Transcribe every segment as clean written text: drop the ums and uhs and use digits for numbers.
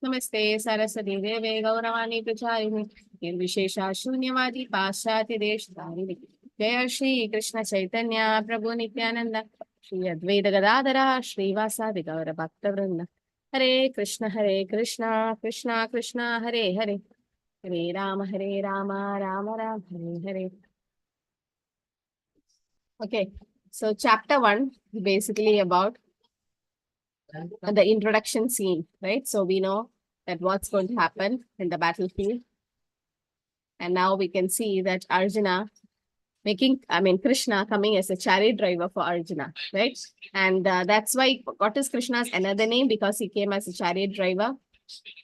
Namaste, Saraswati Deve, Gauravani Pracharini, Nirvishesha Shunyavadi, Paschati Deshadharini. Jaya Shri Krishna Chaitanya, Prabhu Nityananda, Shri Advaita Gadadhara, Shri Vasadi Gaura Bhakta Vrinda. Hare Krishna, Krishna Krishna, Hare Hare, Hare Rama, Rama Rama, Hare Hare. Okay, so chapter 1 is basically about the introduction scene, right? So we know that what's going to happen in the battlefield. And now we can see that Arjuna Krishna coming as a chariot driver for Arjuna, right? And that's why, what is Krishna's another name? Because he came as a chariot driver.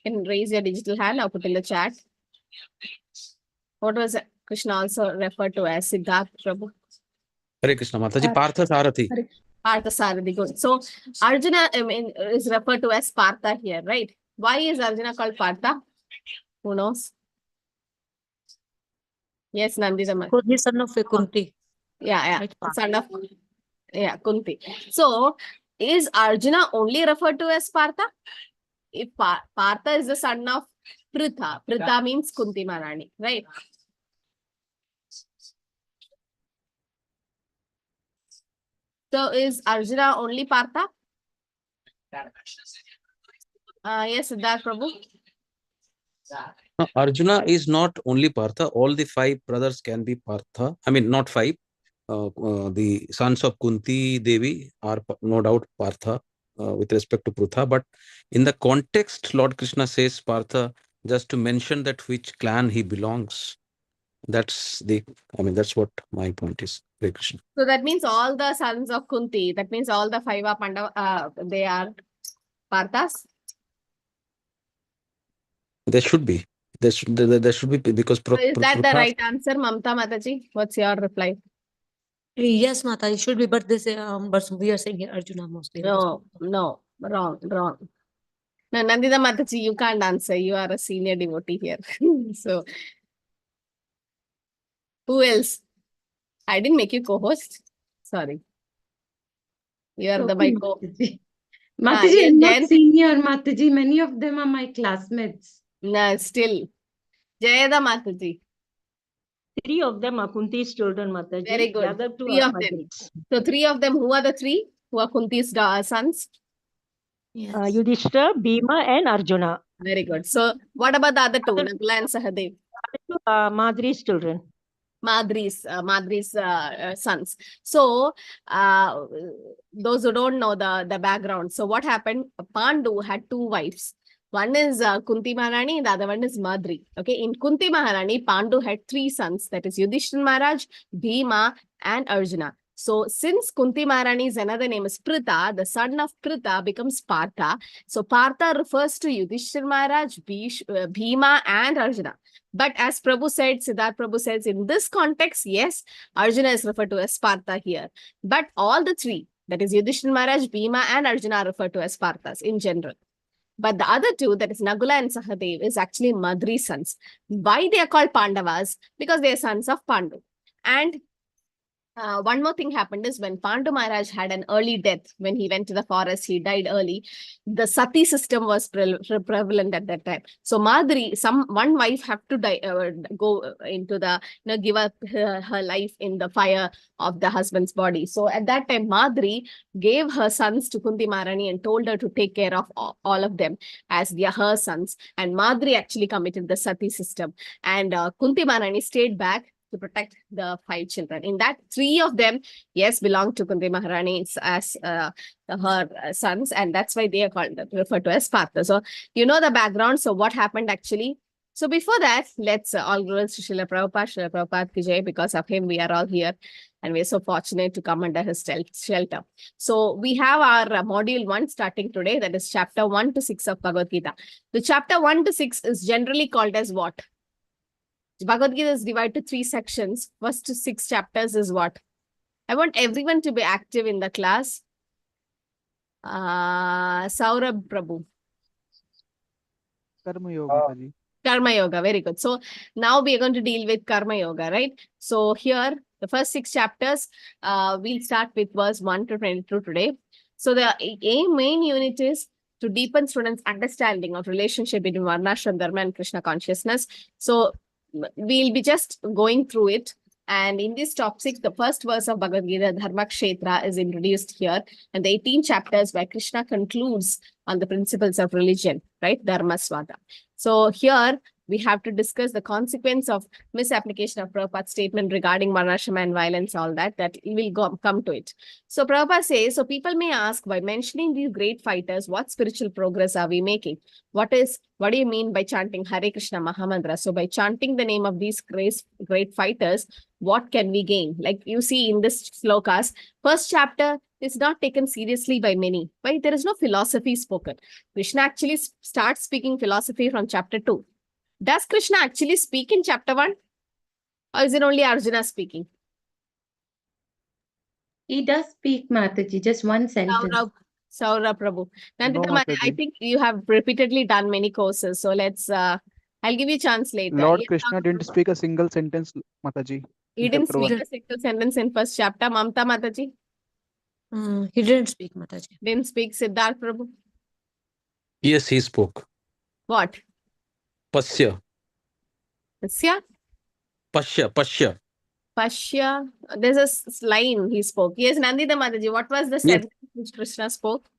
You can raise your digital hand or put in the chat. What was Krishna also referred to as? Siddharth Prabhu? Hare Krishna Mataji, Partha Sarathi. Partha Sarathi, good. So Arjuna is referred to as Partha here, right? Why is Arjuna called Partha? Who knows? Yes, Nandita. Because he's son of Kunti. Yeah. Son of Kunti. So is Arjuna only referred to as Partha? If Partha is the son of Pritha. Pritha means Kunti Maharani, right? So is Arjuna only Partha? Yes, Siddharth Prabhu. No, Arjuna is not only Partha. All the 5 brothers can be Partha. I mean, not 5. The sons of Kunti Devi are no doubt Partha with respect to Prutha. But in the context, Lord Krishna says Partha just to mention that which clan he belongs. That's what my point is. Hare Krishna. So that means all the sons of Kunti, that means all the 5 are Pandava, they are Parthas? There should be. There should be, because So is that the right answer, Mamta Mataji? What's your reply? Yes, Mata, it should be, but this but we are saying here Arjuna mostly. No, wrong. No, Nandita Mataji, you can't answer. You are a senior devotee here. So, who else? I didn't make you co-host. Sorry. You are the my co-host. Mataji, I'm not senior, Mataji. Many of them are my classmates. No, still. Jayada Mataji. 3 of them are Kunti's children, Mataji. Very good. The other 2 3 are of them. Madriks. So 3 of them, who are the 3? Who are Kunti's sons? Yes. Yudhishthira, Bhima and Arjuna. Very good. So what about the other 2, Nakula and Sahadev? Madri's children. Madri's sons. So those who don't know the background. So what happened? Pandu had 2 wives. One is Kunti Maharani and the other one is Madri. Okay, in Kunti Maharani, Pandu had 3 sons. That is Yudhishthira Maharaj, Bhima and Arjuna. So since Kunti Maharani's another name is Pritha, the son of Pritha becomes Partha. So Partha refers to Yudhishthira Maharaj, Bhima and Arjuna. But as Prabhu said, Siddharth Prabhu says, in this context, yes, Arjuna is referred to as Partha here. But all the 3, that is Yudhishthira Maharaj, Bhima and Arjuna are referred to as Parthas in general. But the other 2, that is Nagula and Sahadev, is actually Madri's sons. Why they are called Pandavas? Because they are sons of Pandu. And one more thing happened is when Pandu Maharaj had an early death, when he went to the forest, he died early. The sati system was prevalent at that time. So Madri, one wife have to die, go into the, give up her life in the fire of the husband's body. So at that time, Madri gave her sons to Kunti Maharani and told her to take care of all of them as they are her sons. And Madri actually committed the sati system. And Kunti Maharani stayed back to protect the 5 children. In that, 3 of them, yes, belong to Kunti Maharani as her sons, and that's why they are referred to as Partha. So, you know the background. So, what happened actually? So, before that, let's all glories to Srila Prabhupada ki jai. Because of him, we are all here, and we are so fortunate to come under his shelter. So, we have our module 1 starting today, that is chapter 1 to 6 of Bhagavad Gita. The chapter 1 to 6 is generally called as what? Bhagavad Gita is divided to 3 sections. First to 6 chapters is what? I want everyone to be active in the class. Saurabh Prabhu. Karma Yoga. Karma Yoga, very good. So now we are going to deal with Karma Yoga, right? So here, the first 6 chapters, we'll start with verse 1 to 22 today. So the main unit is to deepen students' understanding of relationship between Varnashram Dharma and Krishna consciousness. So we'll be just going through it. And in this topic, the first verse of Bhagavad Gita, Dharma Kshetra, is introduced here. And the 18 chapters where Krishna concludes on the principles of religion, right? Dharma Swada. So here we have to discuss the consequence of misapplication of Prabhupada's statement regarding Varnashram and violence, all that we will come to it. So Prabhupada says, so people may ask, by mentioning these great fighters, what spiritual progress are we making? What do you mean by chanting Hare Krishna Mahamantra? So by chanting the name of these great fighters, what can we gain? Like you see in this slokas, first chapter is not taken seriously by many. Why? There is no philosophy spoken. Krishna actually starts speaking philosophy from chapter 2. Does Krishna actually speak in chapter 1? Or is it only Arjuna speaking? He does speak, Mataji, just one sentence. Saurabh Prabhu. No, Nandita, I Mataji. think you have repeatedly done many courses. So let's, I'll give you a chance later. Lord Yes, Krishna didn't speak a single sentence, Mataji. He in didn't chapter speak one. a single sentence in first chapter. Mamta Mataji He didn't speak, Mataji. didn't speak. Siddharth Prabhu. Yes, he spoke. What? Pasya. Sya? Pasya. Pashya. There's a line he spoke. Yes, Nandita Mataji, what was the sentence which Krishna spoke?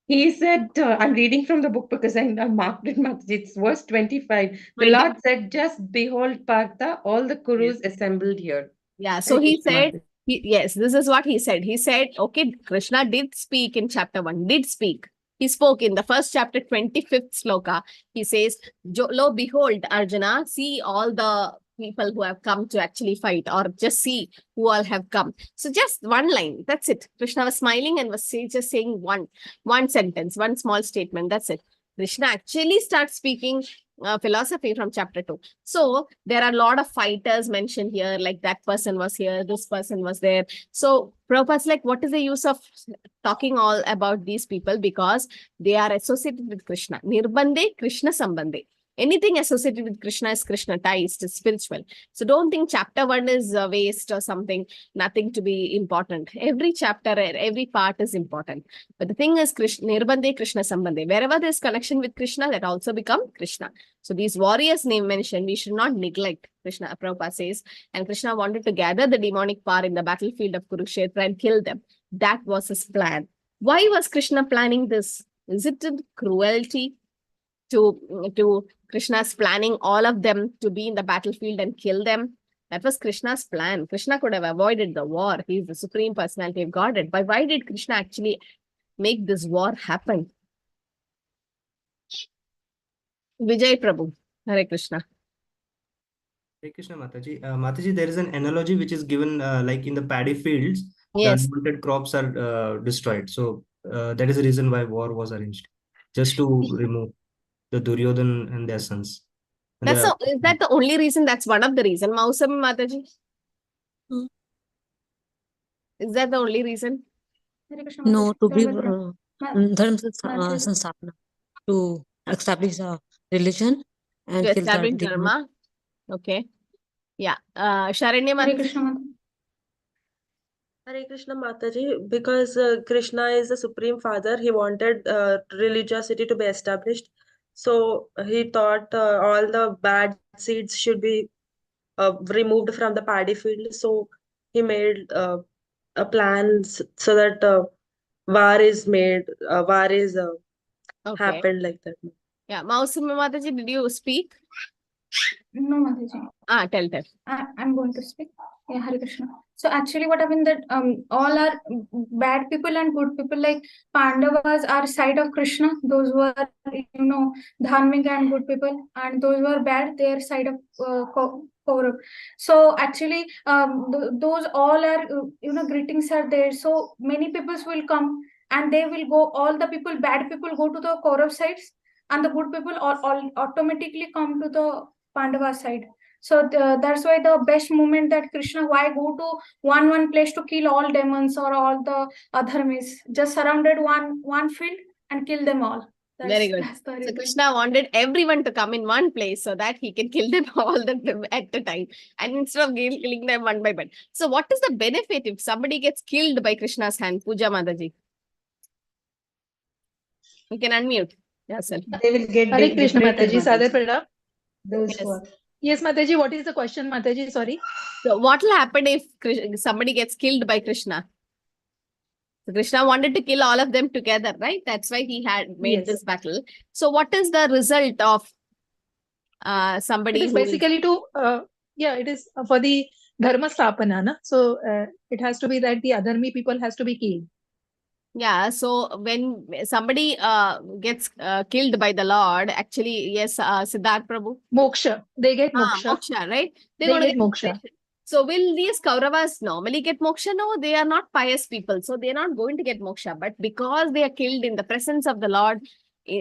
He said, I'm reading from the book because I marked it, Mataji. It's verse 25. The 20. Lord said, just behold, Partha, all the Kurus assembled here. Yeah, so Hare he Krishna, said, Mataji. yes, this is what he said. He said, okay, Krishna did speak in chapter 1, did speak. He spoke in the first chapter, 25th sloka. He says, lo, behold, Arjuna, see all the people who have come to actually fight, or just see who all have come. So just one line, that's it. Krishna was smiling and was just saying one sentence, one small statement, that's it. Krishna actually starts speaking philosophy from chapter 2. So there are a lot of fighters mentioned here, like that person was here, this person was there. So Prabhupada's like, what is the use of talking all about these people? Because they are associated with Krishna. Nirbande, Krishna Sambande. Anything associated with Krishna is Krishna ties, it's spiritual. So don't think chapter 1 is waste or something, nothing to be important. Every chapter, every part is important. But the thing is, Krishna, Nirbande, Krishna Sambande. Wherever there's connection with Krishna, that also become Krishna. So these warriors name mentioned, we should not neglect, Krishna, Prabhupada says. And Krishna wanted to gather the demonic power in the battlefield of Kurukshetra and kill them. That was his plan. Why was Krishna planning this? Is it cruelty to Krishna's planning all of them to be in the battlefield and kill them? That was Krishna's plan. Krishna could have avoided the war. He is the supreme personality of Godhead. But why did Krishna actually make this war happen? Vijay Prabhu, Hare Krishna. Hare Krishna Mataji. Mataji, there is an analogy which is given like in the paddy fields, Yes. the unwanted crops are destroyed. So that is the reason why war was arranged, just to remove the Duryodhan and their sons. And Is that the only reason? That's one of the reasons. Mausami Mataji? Hmm. Is that the only reason? No, to give Dharma Sanstapana, to establish a religion and To kill establish the demon. Dharma? Okay. Yeah. Sharanya Hare Mataji? Krishna Mataji. Hare Krishna Mataji, because Krishna is the Supreme Father, he wanted religiosity to be established. So he thought all the bad seeds should be removed from the paddy field. So he made a plan so that war is made, war is Okay. happened like that. Yeah. Mausami Mataji, did you speak? No, Mataji. Tell. I'm going to speak. Yeah, Hare Krishna. So actually what happened that all are bad people and good people, like Pandavas are side of Krishna, those who are, dharmic and good people, and those who are bad, they are side of Kaurav. So actually those all are, greetings are there. So many peoples will come and they will go, all the people, bad people go to the Kaurav sides and the good people all automatically come to the Pandava side. So that's why the best moment that Krishna, why go to one place to kill all demons or all the adharmis, just surrounded one field and kill them all. Very good. That's the So reason. Krishna wanted everyone to come in one place so that he can kill them all at the time, and instead of killing them one by one. So what is the benefit if somebody gets killed by Krishna's hand? Puja Mataji. You can unmute yourself. They will get Hare Krishna depressed, Mataji, Sadar Pranam. Those Yes. who are. Yes, Mataji, what is the question, Mataji? Sorry. So what will happen if somebody gets killed by Krishna? So Krishna wanted to kill all of them together, right? That's why he had made Yes. this battle. So what is the result of It somebody is who is... basically to, it is for the Dharma Stapana. Na? So it has to be that the Adharmi people has to be killed. Yeah, so when somebody gets killed by the Lord, actually, yes, Siddharth Prabhu. Moksha. They get moksha. Moksha, right? They gonna get moksha. liberation. So will these Kauravas normally get moksha? No, they are not pious people. So they are not going to get moksha. But because they are killed in the presence of the Lord,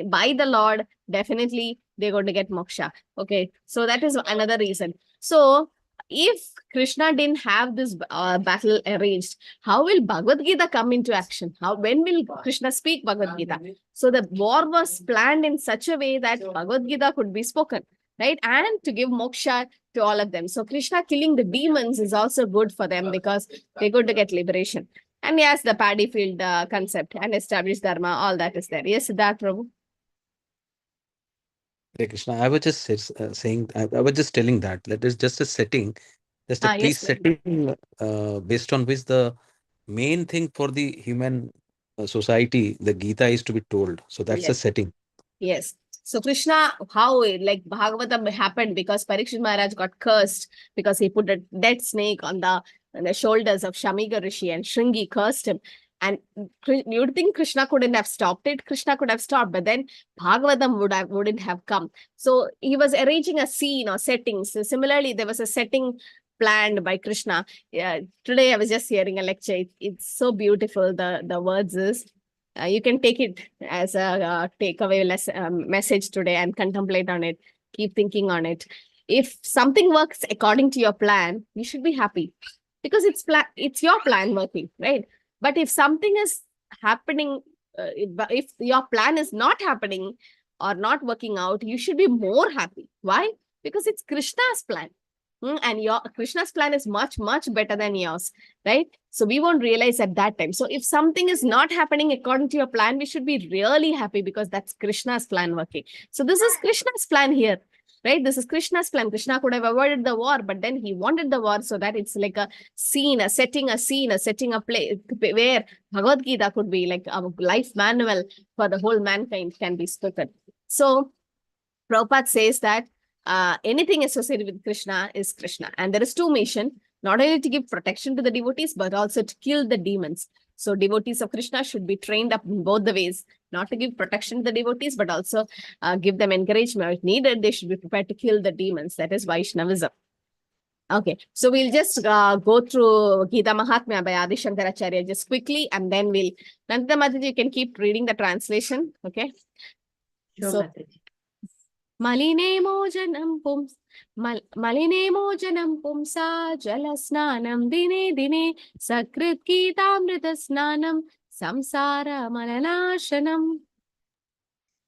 by the Lord, definitely they're going to get moksha. Okay, so that is another reason. So if Krishna didn't have this battle arranged, how will Bhagavad Gita come into action? When will Krishna speak Bhagavad Gita? So the war was planned in such a way that Bhagavad Gita could be spoken, right? And to give moksha to all of them. So Krishna killing the demons is also good for them because they're going to get liberation. And yes, the paddy field concept and established dharma, all that is there. Yes, Siddharth Prabhu. Hare Krishna. I was just saying, I was just telling that is just a setting, just a Yes, setting based on which the main thing for the human society, the Gita is to be told. So that's the Yes. setting. Yes. So Krishna, how like Bhagavatam happened because Parikshit Maharaj got cursed because he put a dead snake on the shoulders of Shamiga Rishi and Shringi cursed him. And you'd think Krishna couldn't have stopped it. Krishna could have stopped, but then Bhagavatam wouldn't have come. So he was arranging a scene or settings. So similarly, there was a setting planned by Krishna. Yeah, today I was just hearing a lecture. It's so beautiful. The words is. You can take it as a takeaway message today and contemplate on it. Keep thinking on it. If something works according to your plan, you should be happy because it's your plan working, right? But if something is happening, if your plan is not happening or not working out, you should be more happy. Why? Because it's Krishna's plan. And your Krishna's plan is much, much better than yours, right? So we won't realize at that time. So if something is not happening according to your plan, we should be really happy because that's Krishna's plan working. So this is Krishna's plan here, right? This is Krishna's plan. Krishna could have avoided the war, but then he wanted the war so that it's like a scene, setting a play where Bhagavad Gita could be like a life manual for the whole mankind can be spoken. So Prabhupada says that anything associated with Krishna is Krishna. And there is two missions, not only to give protection to the devotees, but also to kill the demons. So devotees of Krishna should be trained up in both the ways, not to give protection to the devotees, but also give them encouragement. If needed, they should be prepared to kill the demons. That is Vaishnavism. Okay, so we'll just go through Gita Mahatmya by Adi Shankaracharya just quickly, and then we'll... Nandita Mataji, you can keep reading the translation, okay? Sure, So, Mataji. Malinemo janam pumsa jalasnanam dine dine sakrit geetamrita snanam samsara malanashanam.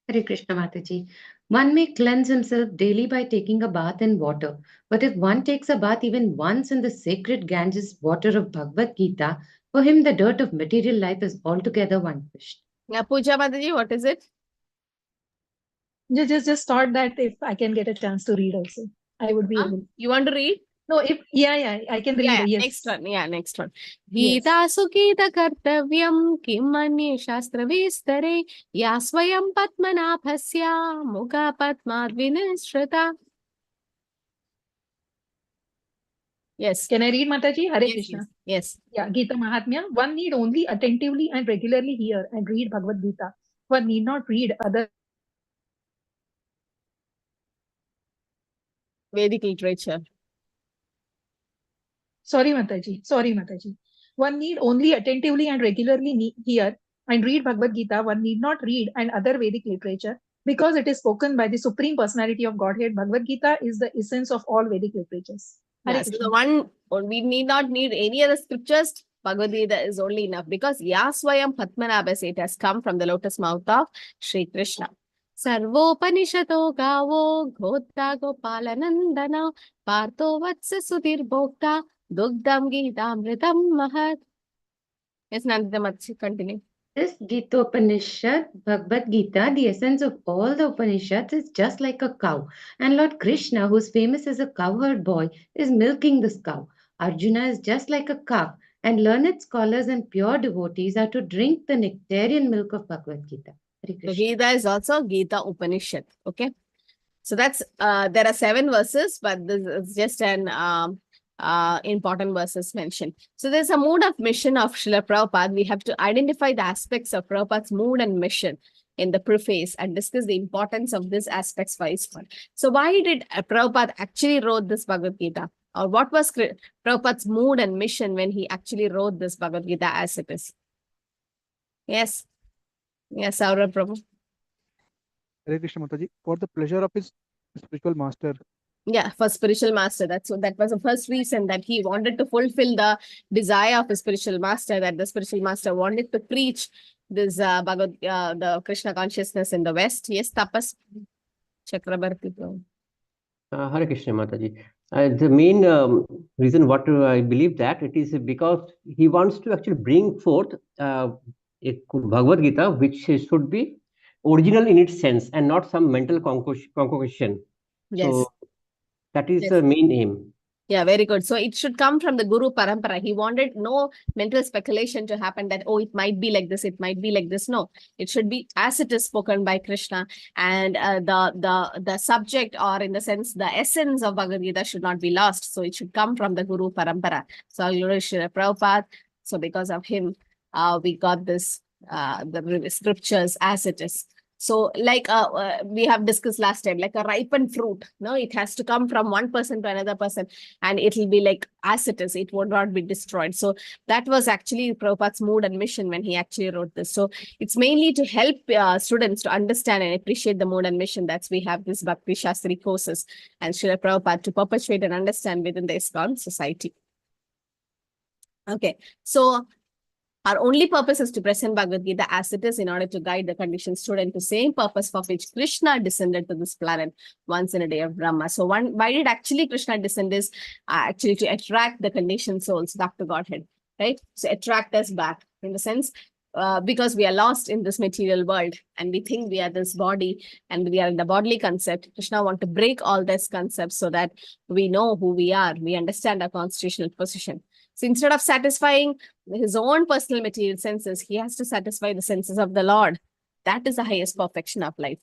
Hare Krishna Mataji. One may cleanse himself daily by taking a bath in water. But if one takes a bath even once in the sacred Ganges water of Bhagavad Gita, for him the dirt of material life is altogether vanquished. Pooja Mataji, what is it? Just thought that if I can get a chance to read also, I would be able. You want to read? No, I can read. Yes. Next one. Yes. Gita sukita kartavyam kim anye shastra vistare ya swayam patmanabhasya mukha patmad vinishrita. Yes. Can I read, Mataji? Hare Krishna. Yes. Yeah, Gita Mahatmya. One need only attentively and regularly hear and read Bhagavad Gita. One need not read other Vedic literature. Sorry, Mataji. One need only attentively and regularly hear and read Bhagavad Gita. One need not read and other Vedic literature because it is spoken by the Supreme Personality of Godhead. Bhagavad Gita is the essence of all Vedic literatures. Yeah, so the one, we need not need any other scriptures. Bhagavad Gita is only enough because Yasvayam Patmanabhasya, it has come from the lotus mouth of Sri Krishna. Sarvopanishato gavo ghotta gopalanandana partho vatsa sudhir bhokta dugdam gitamritam mahat. Yes, Nandita Mataji, continue. This Gita Upanishad, Bhagavad Gita, the essence of all the Upanishads, is just like a cow. And Lord Krishna, who's famous as a cowherd boy, is milking this cow. Arjuna is just like a calf, and learned scholars and pure devotees are to drink the nectarian milk of Bhagavad Gita. Hare The Krishna. Gita is also Gita Upanishad. Okay. So that's there are 7 verses, but this is just an important verses mentioned. So there's a mood of mission of Srila Prabhupada. We have to identify the aspects of Prabhupada's mood and mission in the preface and discuss the importance of these aspects for ISKCON. So why did Prabhupada actually wrote this Bhagavad Gita? Or what was Prabhupada's mood and mission when he actually wrote this Bhagavad Gita as it is? Yes. Yes, Saurabh Prabhu. Hare Krishna Mataji, for the pleasure of his spiritual master. Yeah, for spiritual master. That was the first reason that he wanted to fulfill the desire of his spiritual master, that the spiritual master wanted to preach this Bhagavad, the Krishna consciousness in the West. Yes, Tapas Chakrabarti. Hare Krishna Mataji. The main reason what I believe that it is because he wants to actually bring forth a Bhagavad Gita which should be original in its sense and not some mental concoction. Yes. So that is Yes. the main aim. Yeah, very good. So it should come from the Guru Parampara. He wanted no mental speculation to happen that, oh, it might be like this, it might be like this. No, it should be as it is spoken by Krishna. And the subject, or in the sense, the essence of Bhagavad Gita should not be lost. So it should come from the Guru Parampara. So Srila Prabhupada, so because of him, we got this, the scriptures as it is. So like we have discussed last time, like a ripened fruit, no, it has to come from one person to another person, and it will be like as it is, it would not be destroyed. So that was actually Prabhupada's mood and mission when he actually wrote this. So it's mainly to help students to understand and appreciate the mood and mission. That's we have this Bhakti Shastri courses and Srila Prabhupada to perpetuate and understand within the ISKCON society. Okay, so our only purpose is to present Bhagavad Gita as it is in order to guide the conditioned student to same purpose for which Krishna descended to this planet once in a day of Brahma. So why did actually Krishna descend is actually to attract the conditioned souls back to Godhead, right? So attract us back in the sense, because we are lost in this material world and we think we are this body and we are in the bodily concept. Krishna wants to break all these concepts so that we know who we are. We understand our constitutional position. So instead of satisfying his own personal material senses, he has to satisfy the senses of the Lord. That is the highest perfection of life.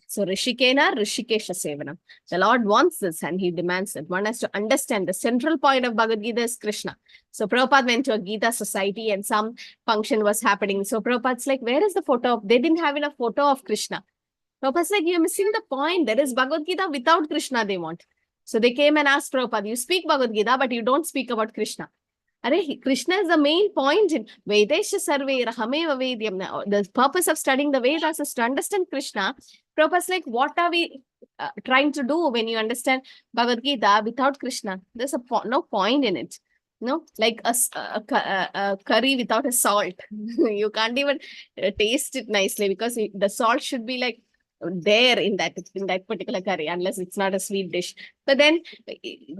So Rishikena, Rishikesha Sevana. The Lord wants this and he demands it. One has to understand the central point of Bhagavad Gita is Krishna. So Prabhupada went to a Gita society and some function was happening. So Prabhupada's like, where is the photo of, they didn't have enough photo of Krishna. Prabhupada's like, you're missing the point. There is Bhagavad Gita without Krishna they want. So they came and asked Prabhupada, you speak Bhagavad Gita, but you don't speak about Krishna. Krishna is the main point in Vedesha Sarve Rahameva Vedyam. The purpose of studying the Vedas is to understand Krishna. Prabhupada's like, what are we trying to do when you understand Bhagavad Gita without Krishna? There's no point in it. No, like a curry without a salt. You can't even taste it nicely because the salt should be like there in that particular curry, unless it's not a sweet dish. But then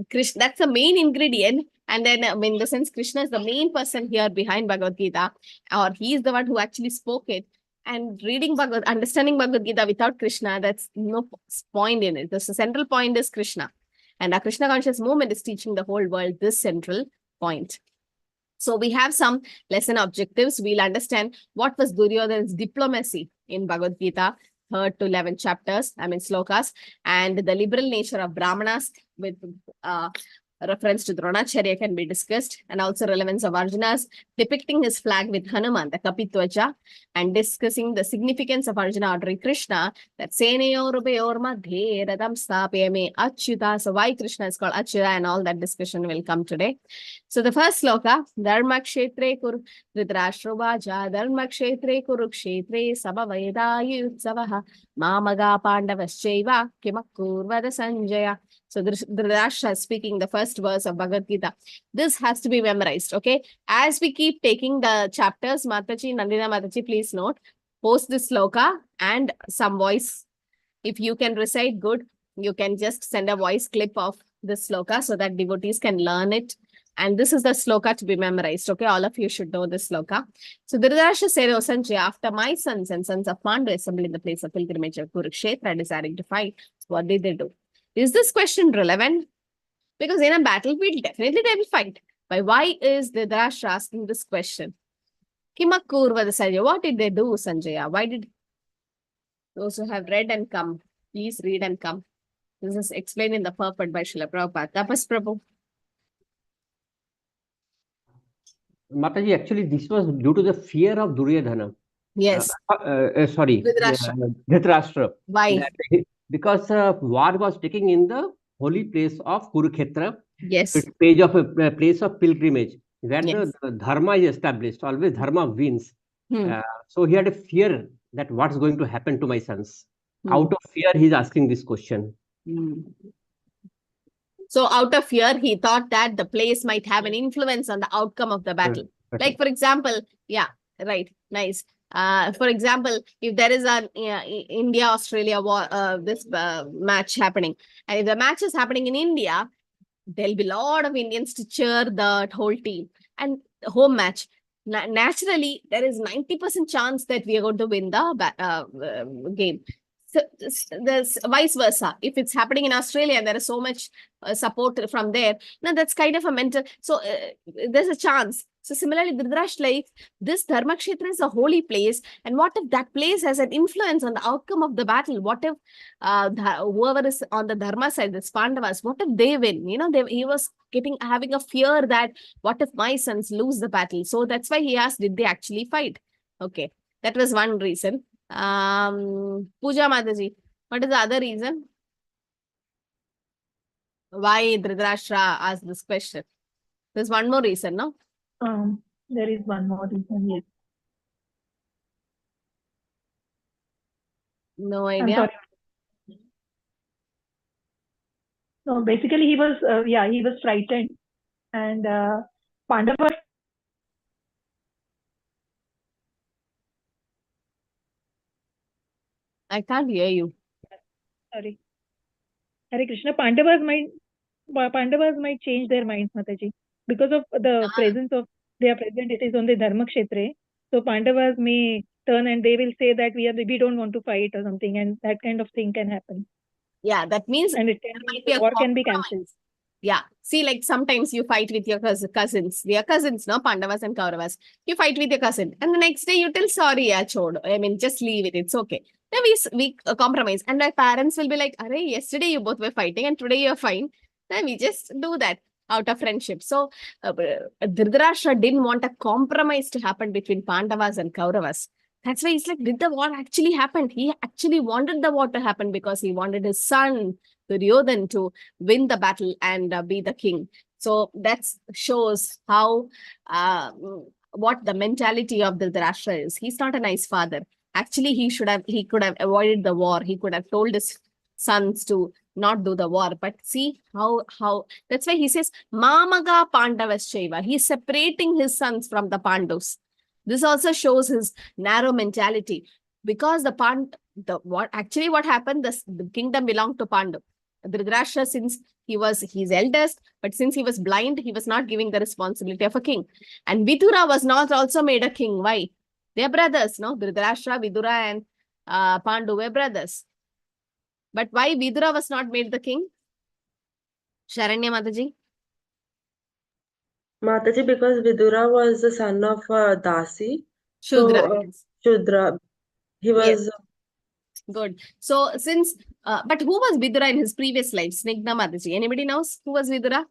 Krishna, that's the main ingredient. And then in the sense, Krishna is the main person here behind Bhagavad Gita, or he is the one who actually spoke it. And understanding Bhagavad Gita without Krishna, that's no point in it. The central point is Krishna. And our Krishna conscious movement is teaching the whole world this central point. So we have some lesson objectives. We'll understand what was Duryodhana's diplomacy in Bhagavad Gita, 3rd to 11th chapters, slokas, and the liberal nature of Brahmanas with reference to Dronacharya can be discussed, and also relevance of Arjuna's depicting his flag with Hanuman, the Kapitwaja, and discussing the significance of Arjuna ordering Krishna that Seneyor Madhe Radam Stapyame Achyuta. So why Krishna is called Achyuta and all that discussion will come today. So the first sloka, Dharma Kshetre Dhritarashtravaja Dharma Kshetre Kurukshetre Sabaveda Yutsavaha Mamaga Pandavaschaiva Kimakurvada Sanjaya. So Dhritarashtra is speaking the first verse of Bhagavad Gita. This has to be memorized, okay? As we keep taking the chapters, Mataji, Nandina Mataji, please note, post this sloka and some voice. If you can recite good, you can just send a voice clip of this sloka so that devotees can learn it And this is the sloka to be memorized. Okay, all of you should know this sloka. So Dhritarashtra said, "O Sanjay, after my sons and sons of Pandu assembled in the place of pilgrimage of Kurukshetra, desiring to fight, what did they do?" Is this question relevant? Because in a battlefield, definitely they will fight. But why is Dhritarashtra asking this question? Kimakurva Sanjay, what did they do, Sanjaya? Why did those who have read and come, please read and come. This is explained in the purport by Srila Prabhupada. Tapas Prabhu. Mataji, actually, this was due to the fear of Duryodhana. Yes. Sorry, Dhritarashtra. Why? Because war was taking in the holy place of Kurukshetra. Yes. It's a place of pilgrimage where Yes. the dharma is established. Always dharma wins. So he had a fear that what's going to happen to my sons. Out of fear, he's asking this question. So out of fear, he thought that the place might have an influence on the outcome of the battle. Like, for example, yeah, right, nice. For example, if there is an India-Australia war, this match happening, and if the match is happening in India, there'll be a lot of Indians to cheer the whole team. And the home match, naturally, there is 90% chance that we are going to win the game. So there's vice versa. If it's happening in Australia and there is so much support from there, now that's kind of a mental. So there's a chance. So similarly, Dhritarashtra, like this Dharmakshetra is a holy place, and what if that place has an influence on the outcome of the battle? What if whoever is on the Dharma side, the Pandavas, what if they win? You know, he was having a fear that what if my sons lose the battle? So that's why he asked, did they actually fight? Okay, that was one reason. Pooja Mataji, what is the other reason why Dhritarashtra asked this question? There's one more reason, no? There is one more reason, yes. No I'm idea. sorry. No, basically he was, he was frightened, and Pandava. I can't hear you. Sorry. Hare Krishna, Pandavas might change their minds, Mataji, because of the presence of, they are present, it is on the Dharmakshetra. So Pandavas may turn and they will say that we don't want to fight or something, and that kind of thing can happen. Yeah, that means and war can be cancelled. Yeah, see, like sometimes you fight with your cousins. We are cousins, no? Pandavas and Kauravas. You fight with your cousin, and the next day you tell sorry, chod. I mean, just leave it. It's okay. Then we compromise, and my parents will be like, "Arey, yesterday you both were fighting, and today you're fine." Then we just do that out of friendship. So Dhritarashtra didn't want a compromise to happen between Pandavas and Kauravas. That's why he's like, did the war actually happen? He actually wanted the war to happen because he wanted his son Duryodhan to win the battle and be the king. So that shows how what the mentality of Dhritarashtra is. He's not a nice father. Actually, he could have avoided the war. He could have told his sons to not do the war. But see how that's why he says Mamaga Pandavaschaiva. He's separating his sons from the Pandus. This also shows his narrow mentality, because what happened, the kingdom belonged to Pandu. Dhritarashtra, since he was his eldest, but since he was blind, he was not giving the responsibility of a king. And Vidura was not also made a king. Why? They are brothers, no? Dhritarashtra, Vidura, and Pandu were brothers. But why Vidura was not made the king? Sharanya Mataji? Mataji, because Vidura was the son of Dasi. Shudra. So, Shudra. He was... Yes. Good. So, since... but who was Vidura in his previous life? Snigdha Mataji. Anybody knows who was Vidura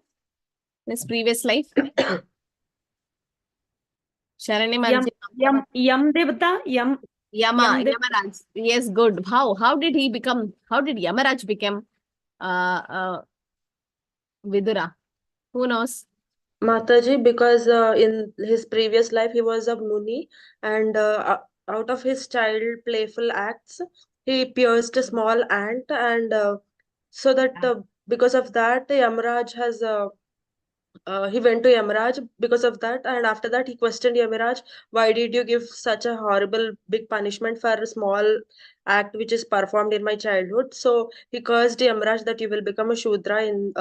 in his previous life? Sharanya Mataji. Yam Devata? Yamaraj. Yes, good. How did Yamaraj become Vidura? Who knows? Mataji, because in his previous life he was a Muni, and out of his child playful acts, he pierced a small ant, and so that because of that, Yamaraj has he went to Yamaraj because of that, and after that he questioned Yamaraj, why did you give such a horrible big punishment for a small act which is performed in my childhood? So he cursed Yamaraj that you will become a Shudra in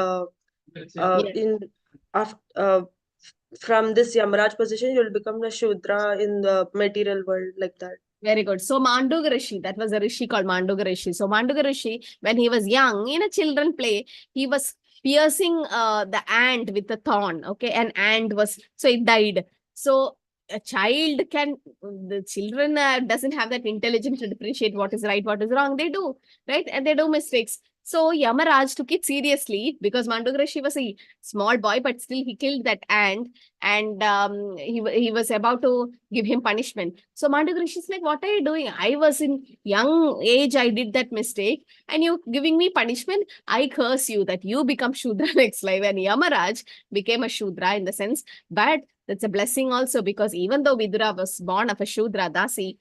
from this Yamaraj position, you'll become a Shudra in the material world, like that. Very good. So Manduga Rishi, that was a Rishi called Manduga Rishi. So Manduga Rishi, when he was young, in a children play, he was piercing the ant with a thorn. Okay, an ant was, so it died. So a child can, the children doesn't have that intelligence to differentiate what is right, what is wrong. They do, right? And they do mistakes. So Yamaraj took it seriously because Manduga Rishi was a small boy, but still he killed that ant, and he was about to give him punishment. So Manduga Rishi is like, what are you doing? I was in young age, I did that mistake, and you giving me punishment. I curse you that you become Shudra next life. And Yamaraj became a Shudra in the sense, but that's a blessing also, because even though Vidura was born of a Shudra Dasi,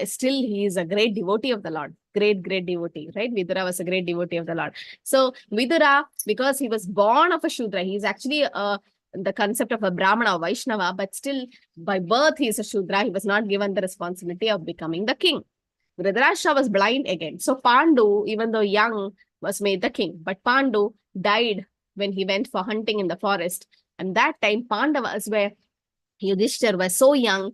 still he is a great devotee of the Lord. Great devotee, right? Vidura was a great devotee of the Lord. So Vidura, because he was born of a Shudra, he is actually the concept of a Brahmana or Vaishnava, but still by birth he is a Shudra. He was not given the responsibility of becoming the king. Dhritarashtra was blind again. So Pandu, even though young, was made the king. But Pandu died when he went for hunting in the forest. And that time Pandavas were, Yudhishthir was so young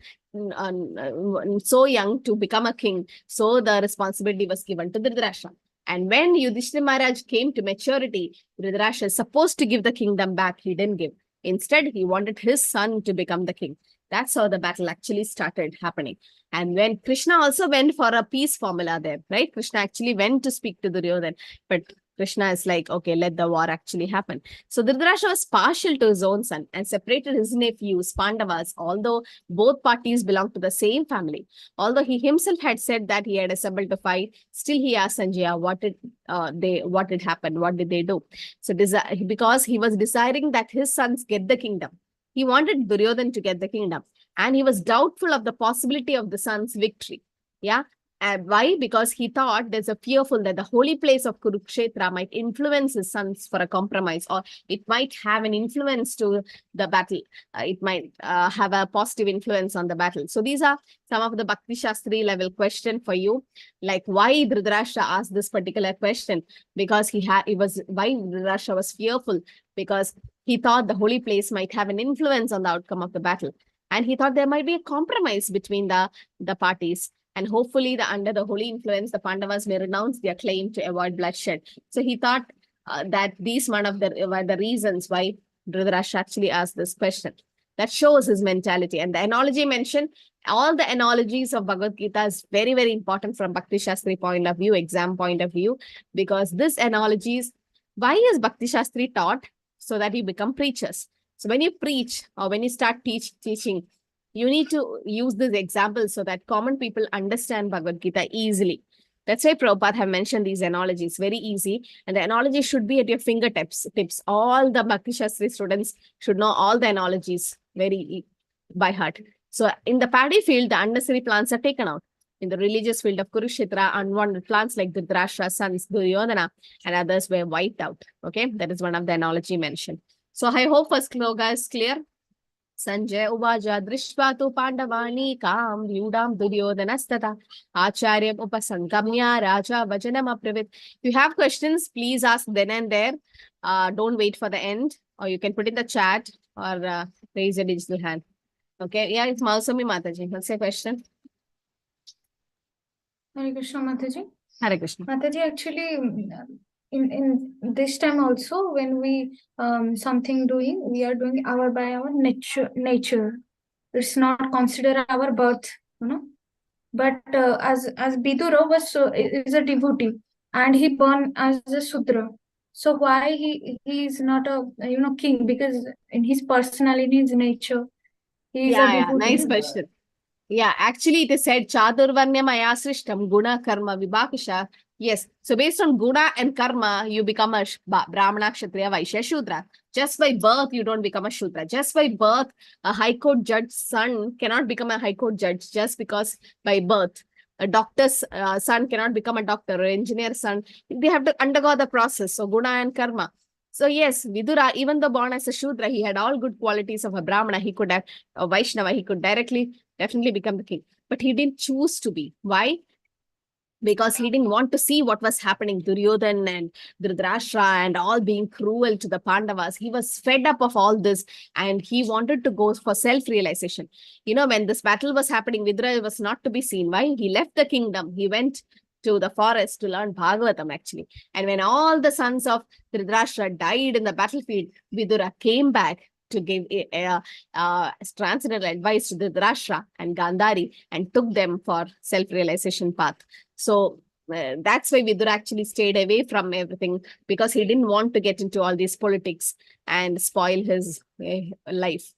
to become a king. So the responsibility was given to Dhritarashtra. And when Yudhishthir Maharaj came to maturity, Dhritarashtra is supposed to give the kingdom back. He didn't give. Instead, he wanted his son to become the king. That's how the battle actually started happening. And when Krishna also went for a peace formula there, right? Krishna actually went to speak to Duryodhana, but Krishna is like, okay, let the war actually happen. So Dhritarashtra was partial to his own son and separated his nephews, Pandavas, although both parties belonged to the same family. Although he himself had said that he had assembled to fight, still he asked Sanjaya, what did happen? What did they do? So because he was desiring that his sons get the kingdom. He wanted Duryodhana to get the kingdom. And he was doubtful of the possibility of the son's victory. Yeah. Why? Because he thought there's a fearful that the holy place of Kurukshetra might influence his sons for a compromise, or it might have an influence to the battle. It might have a positive influence on the battle. So these are some of the Bhakti Shastri level question for you. Like why Dhritarashtra asked this particular question? Because why Dhritarashtra was fearful? Because he thought the holy place might have an influence on the outcome of the battle. And he thought there might be a compromise between the parties. And hopefully, under the holy influence, the Pandavas may renounce their claim to avoid bloodshed. So he thought that these were the reasons why Dhritarashtra actually asked this question. That shows his mentality. And the analogy mentioned, all the analogies of Bhagavad Gita is very, very important from Bhakti Shastri point of view, exam point of view, because this analogies, why is Bhakti Shastri taught? So that you become preachers. So when you preach or when you start teaching, you need to use this example so that common people understand Bhagavad Gita easily. That's why Prabhupada have mentioned these analogies, very easy. And the analogy should be at your fingertips. All the Bhakti Shastri students should know all the analogies by heart. So in the paddy field, the unnecessary plants are taken out. In the religious field of Kurukshetra, unwanted plants like Dhritarashtra, sons, Duryodhana, and others were wiped out. Okay, that is one of the analogy mentioned. So I hope first sloka is clear. Sanjay uvaja drishva tu pandavani kam vyudam Duryodhanastata acharyam upasangamya raja vajanam apravit. If you have questions, please ask then and there. Don't wait for the end, or you can put in the chat or raise your digital hand. Okay, yeah, it's Mausami Mataji. What's your question? Hare Krishna, Mataji. Hare Krishna. Mataji, actually, in this time also, when we something doing, we are doing by our nature. It's not consider our birth, you know. But as Bidura was is a devotee, and he born as a Sudra. So why he is not a king? Because in his personality, his nature, he is a devotee. Nice question. Yeah, actually it is said Chadurvarnya Maya Srishtam Guna Karma Vibhakisha. Yes. So based on Guna and Karma, you become a Brahmana, Kshatriya, Vaishya, Shudra. Just by birth, you don't become a Shudra. Just by birth, a High Court judge's son cannot become a High Court judge just because by birth. A doctor's son cannot become a doctor, or engineer's son. They have to undergo the process. So Guna and Karma. So yes, Vidura, even though born as a Shudra, he had all good qualities of a Brahmana. He could have a Vaishnava. He could definitely become the king. But he didn't choose to be. Why? because he didn't want to see what was happening. Duryodhan and Dhritarashtra and all being cruel to the Pandavas. He was fed up of all this and he wanted to go for self-realization. You know, when this battle was happening, Vidura was not to be seen. Why? He left the kingdom. He went to the forest to learn Bhagavatam actually. And when all the sons of Dhritarashtra died in the battlefield, Vidura came back to give transcendental advice to Dhritarashtra and Gandhari and took them for self-realization path. So that's why Vidura actually stayed away from everything, because he didn't want to get into all these politics and spoil his life.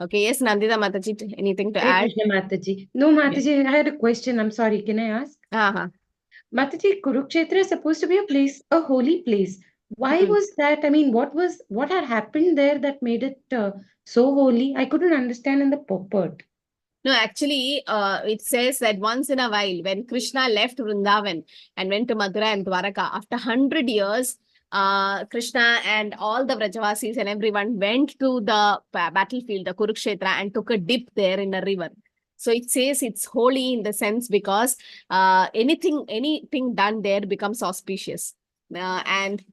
Okay, yes, Nandita Mataji, anything to Hare add? Krishna Mataji. No, Mataji, I had a question. I'm sorry. Can I ask? Mataji, Kurukshetra is supposed to be a place, a holy place. Why was that? I mean, what had happened there that made it so holy? I couldn't understand in the purport. No, actually, it says that once in a while, when Krishna left Vrindavan and went to Mathura and Dwaraka, after 100 years, Krishna and all the Vrajavasis and everyone went to the battlefield, the Kurukshetra, and took a dip there in a river. So it says it's holy in the sense because anything done there becomes auspicious. And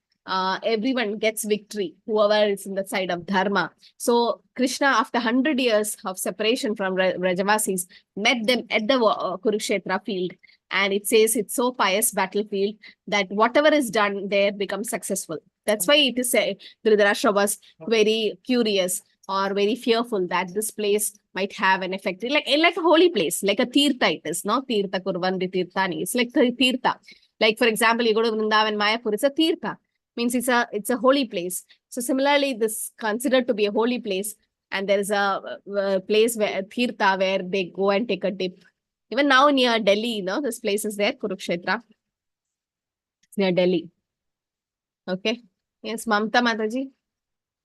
everyone gets victory, whoever is in the side of Dharma. So Krishna, after 100 years of separation from Vrajavasis, met them at the Kurukshetra field. And it says it's so pious battlefield that whatever is done there becomes successful. That's why it is said Dhritarashtra was very curious or very fearful that this place might have an effect. Like a holy place, like a tirtha it is, no? Tirtha kurvandi tirthani. It's like the tirtha. Like, for example, you go to Vrindavan, Mayapur, it's a tirtha. Means it's a holy place. So similarly, this considered to be a holy place, and there is a place where tirtha where they go and take a dip. Even now near Delhi, you know, this place is there, Kurukshetra. It's near Delhi. Okay. Yes, Mamta Mataji.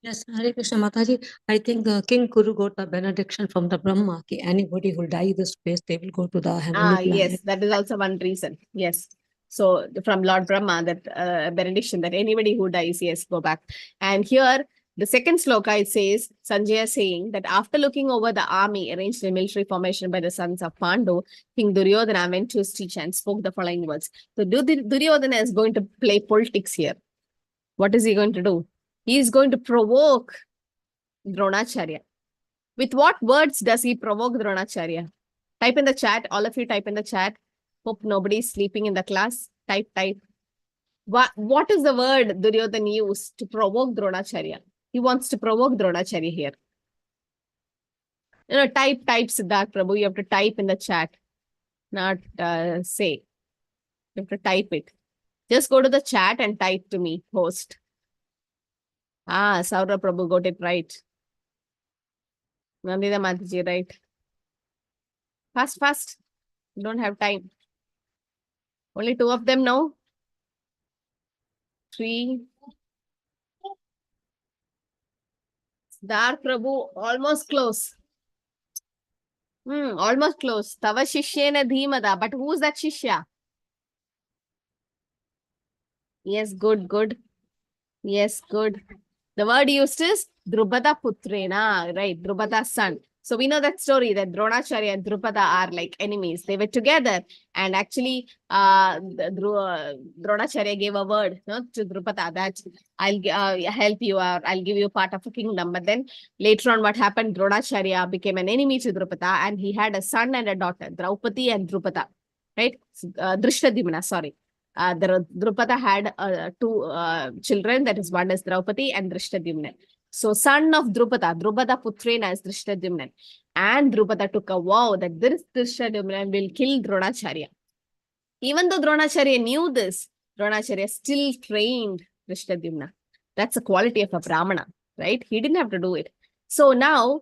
Yes, Hare Krishna Mataji. I think King Kuru got a benediction from the Brahma. Ki anybody who die this place, they will go to the heavenly planet. Yes, that is also one reason. Yes. So from Lord Brahma, that benediction that anybody who dies, yes, go back. And here, the second sloka, it says, Sanjaya saying that after looking over the army arranged in military formation by the sons of Pandu, King Duryodhana went to his teacher and spoke the following words. So Duryodhana is going to play politics here. What is he going to do? He is going to provoke Dronacharya. With what words does he provoke Dronacharya? Type in the chat. All of you type in the chat. Hope nobody is sleeping in the class. Type. What is the word Duryodhana used to provoke Dronacharya? He wants to provoke Dronacharya here. You know, type Siddharth Prabhu. You have to type in the chat. Not say. You have to type it. Just go to the chat and type to me, host. Saurabh Prabhu got it right. Nandita Mataji, right? Fast. You don't have time. Only 2 of them now. 3. Siddharth Prabhu, almost close. Almost close. Tava Shishyena Dhimada. But who's that Shishya? Yes, good. Yes, good. The word used is Drupada Putrena, right? Drupada's son. So we know that story that Dronacharya and Drupada are like enemies. They were together, and actually Dronacharya gave a word to Drupada that I'll help you, or I'll give you part of a kingdom. But then later on what happened, Dronacharya became an enemy to Drupada, and he had a son and a daughter, Draupadi and Drupada, right? Drishtadhyumna, sorry. Drupada had 2 children, that is one is Draupadi and Drishtadhyumna. So son of Drupada Putrena is Drishtadhyumna. And Drupada took a vow that this Drishtadhyumna will kill Dronacharya. Even though Dronacharya knew this, Dronacharya still trained Drishtadhyumna. That's a quality of a Brahmana, right? He didn't have to do it. So now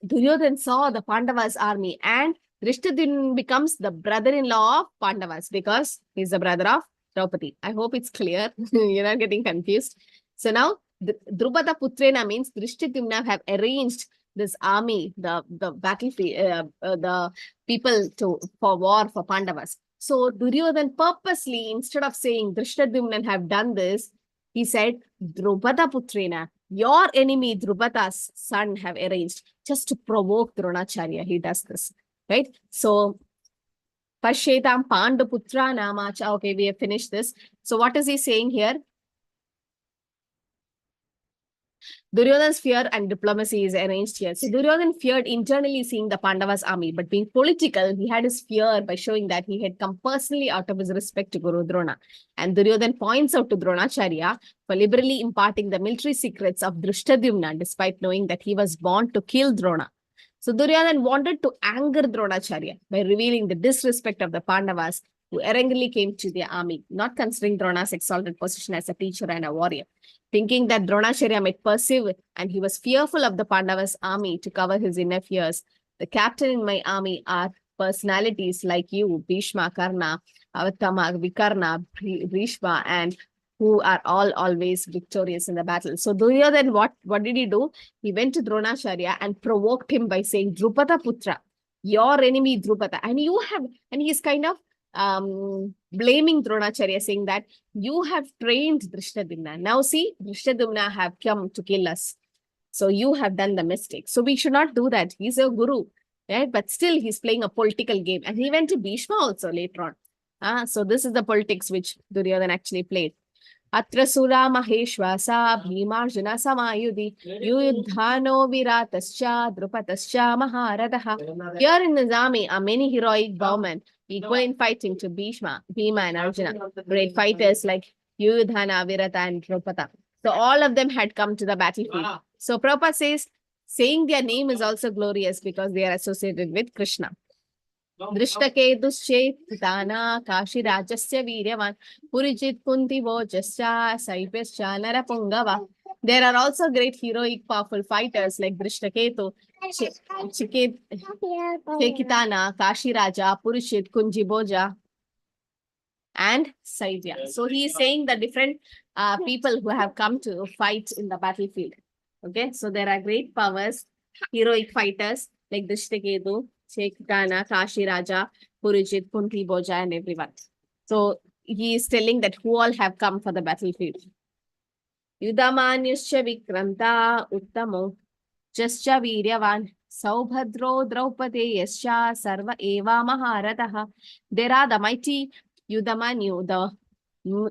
Duryodhana saw the Pandavas' army, and Drishtadhyumna becomes the brother-in-law of Pandavas because he's the brother of Draupadi. I hope it's clear. You're not getting confused. So now Drupada Putrena means Drishtadhyumna have arranged this army, the battlefield, the people for war for Pandavas. So Duryodhana purposely, instead of saying Drishtadhyumna have done this, he said Drupada Putrena, your enemy Drupada's son have arranged just to provoke Dronacharya. He does this, right? So Pashetam Panduputra Namacha. Okay, we have finished this. So what is he saying here? Duryodhana's fear and diplomacy is arranged here. So Duryodhana feared internally seeing the Pandavas' army, but being political, he had his fear by showing that he had come personally out of his respect to Guru Drona. And Duryodhana points out to Dronacharya for liberally imparting the military secrets of Drishtadyumna, despite knowing that he was born to kill Drona. So Duryodhana wanted to anger Dronacharya by revealing the disrespect of the Pandavas, who erringly came to their army, not considering Drona's exalted position as a teacher and a warrior. Thinking that Dronacharya might pursue and he was fearful of the Pandavas' army to cover his inner fears. The captain in my army are personalities like you, Bhishma, Karna, Avatama, Vikarna, Bhishma, and who are all always victorious in the battle. So Duryodhana, what did he do? He went to Dronacharya and provoked him by saying, Drupada Putra, your enemy Drupada. And he's kind of blaming Dronacharya, saying that you have trained Drishtadyumna. Now see, Drishtadyumna have come to kill us. So you have done the mistake. So we should not do that. He's a guru, right? But still he's playing a political game. And he went to Bhishma also later on. So this is the politics which Duryodhana actually played. Atra Sura Maheshwasa Bhimarjuna Samayudhi Yudhano Viratascha Drupatascha Maharadaha. Here in the army are many heroic bowmen equal in fighting to Bhima and Arjuna. Great fighters like Yudhana, Virata and Drupata. So all of them had come to the battlefield. So Prabhupada says, saying their name is also glorious because they are associated with Krishna. Drishtakedushetana Kashi Rajasya Viryavan Purijit Kunti Vojasya Saipyascha Narapungava. There are also great heroic powerful fighters like Drishtaketu, Chekitana, Kashi Raja, Purushit, Kunjiboja, and Saivya. So he is saying the different people who have come to fight in the battlefield. Okay, so there are great powers, heroic fighters like Drishtaketu, Chekitana, Kashi Raja, Purijit, Kunti Boja, and everyone. So he is telling that who all have come for the battlefield. Yudhamanyuscha Vikranta Uttamo Jascha Viryavan Saubhadro Draupadeyascha Sarva Eva Maharataha. There are the mighty Yudhamanyu, the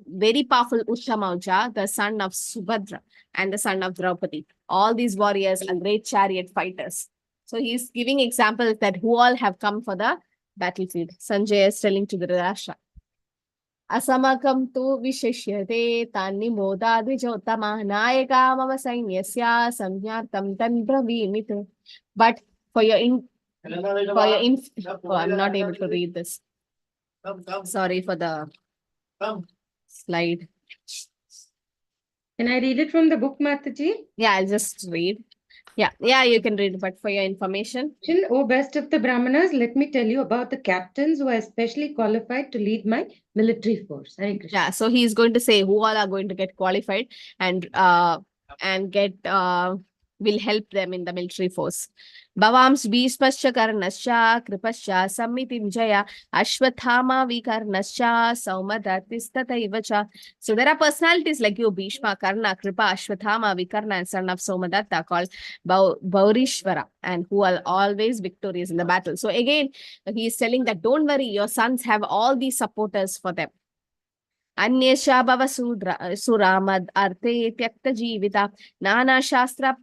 very powerful Uttamauja, the son of Subhadra and the son of Draupadi. All these warriors are great chariot fighters. So he's giving examples that who all have come for the battlefield. Sanjay is telling to the Dhritarashtra. Asamakam tu visheshyate tani moda dvijotama nayaka mama sainyasya samyartam tan bravimit. But for your I'm not able to read this. Sorry for the slide. Can I read it from the book, Mataji? Yeah, I'll just read. Yeah, you can read, but for your information. O best of the Brahmanas, let me tell you about the captains who are especially qualified to lead my military force. Hare Krishna. Yeah, so he's going to say who all are going to get qualified and get will help them in the military force. Bhavams Bhispascha Karnascha Kripascha Sammitimjaya Ashwathama Vikarnascha Saumadattistataivacha. So there are personalities like you, Bhishma, Karna, Kripa, Ashwathama, Vikarna, and son of Somadatta, called Baurishvara, and who are always victorious in the battle. So again, he is telling that don't worry, your sons have all these supporters for them. Anyesha Bhava Suramad Arte Tyakta Jivita Nana Shastra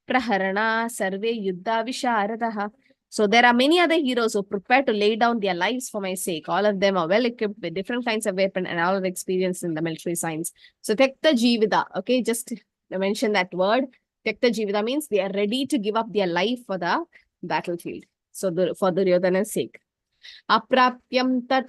Praharana Sarve Yuddha Visharadaha. So there are many other heroes who prepare to lay down their lives for my sake. All of them are well equipped with different kinds of weapons and all of experience in the military science. So Tyakta Jivita, okay, just to mention that word. Tyakta Jivita means they are ready to give up their life for the battlefield. So for Duryodhana's sake. Aprapyam tat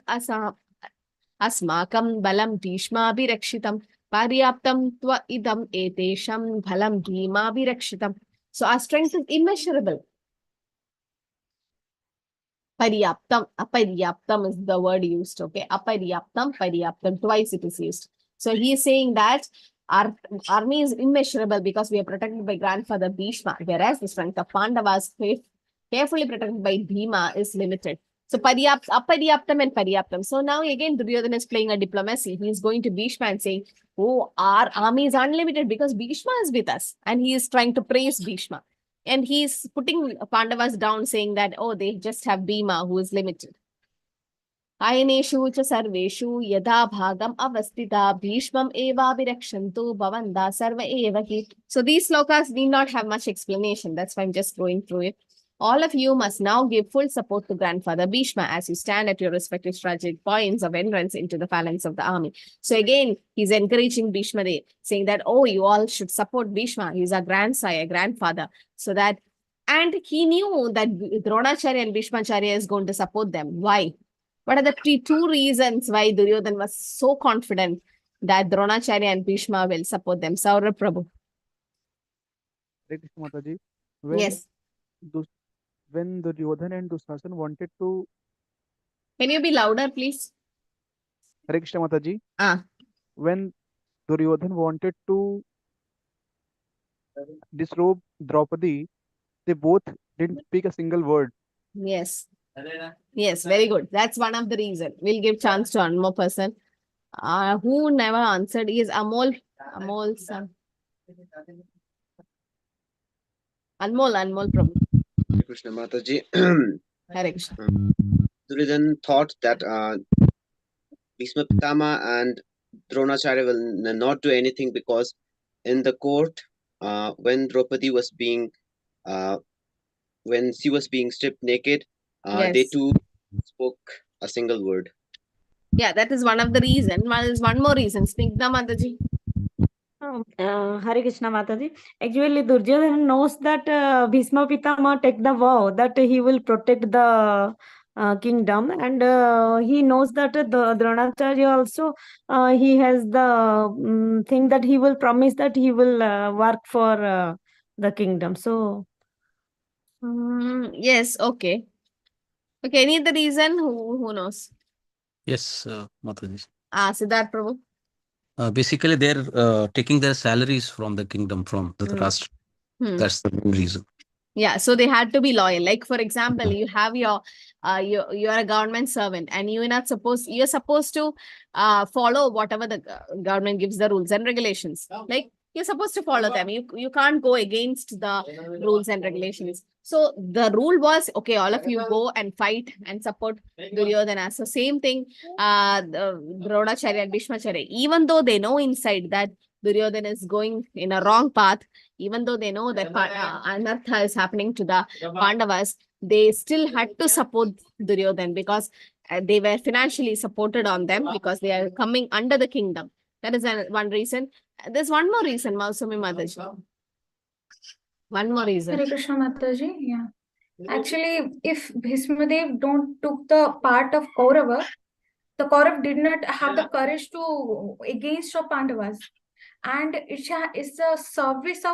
asmakam balam Bhishma bhirakshitam paryaptam tva idam etesham bhalam Bhima bhirakshitam. So our strength is immeasurable. Paryaptam, aparyaptam is the word used, okay? Aparyaptam, paryaptam, twice it is used. So he is saying that our army is immeasurable because we are protected by grandfather Bhishma, whereas the strength of Pandavas, carefully protected by Bhima, is limited. So aparyaptam and paryaptam. So now again Duryodhana is playing a diplomacy. He is going to Bhishma and saying, oh, our army is unlimited because Bhishma is with us. And he is trying to praise Bhishma. And he is putting Pandavas down, saying that, oh, they just have Bhima who is limited. Ayaneshu cha sarveshu yada bhagam avastita bhishmam eva virakshantu bhavanda sarva eva ki. So these slokas need not have much explanation. That's why I'm just going through it. All of you must now give full support to Grandfather Bhishma as you stand at your respective strategic points of entrance into the phalanx of the army. So again, he's encouraging Bhishma, saying that, oh, you all should support Bhishma. He's a grandsire, grandfather. So that, and he knew that Dronacharya and Bhishmacharya is going to support them. Why? What are the two reasons why Duryodhan was so confident that Dronacharya and Bhishma will support them? Saurabh Prabhu. Hare Krishna Mataji. When Yes. when Duryodhan and Dushasana wanted to, Can you be louder, please? Hare Krishna Mataji, Ah, when Duryodhan wanted to disrobe Draupadi, they both didn't speak a single word. yes. Yes, very good. That's one of the reason. We'll give chance to one more person. Who never answered is Amol. Amol son. Anmol Prabhu. Hare Krishna Mataji. Hare Krishna. Duryodhan thought that Bhishma Pitama and Dronacharya will not do anything because in the court, when Draupadi was being, when she was being stripped naked, they Yes. too spoke a single word. Yeah, that is one of the reason. There's one more reason. Snigdha Mataji. Hare Krishna Mataji. Actually, Duryodhana knows that Bhishma Pitama take the vow that he will protect the kingdom, and he knows that the Dronacharya also he has the thing that he will promise that he will work for the kingdom. So Yes, okay. Okay, any other reason? Who knows? Yes, Mataji. Siddharth Prabhu. Basically, they're taking their salaries from the kingdom, from the Rashtra. That's the main reason. Yeah, so they had to be loyal. Like, for example, you have you're a government servant and you're supposed to follow whatever the government gives the rules and regulations. Like, you're supposed to follow them. You can't go against the rules and regulations. So the rule was, okay, all of you go and fight and support Duryodhana. So same thing, the Dronacharya and Bhishmacharya, even though they know inside that Duryodhana is going in a wrong path, even though they know that anartha is happening to the Pandavas, they still had to support Duryodhana because they were financially supported on them because they are coming under the kingdom. That is one reason. There's one more reason, Mausami Mataji. One more reason. Hare Krishna Mataji. Yeah. Actually, if Bhishmadev don't took the part of Kaurava, the Kaurav did not have the courage to against of Pandavas. And it's a service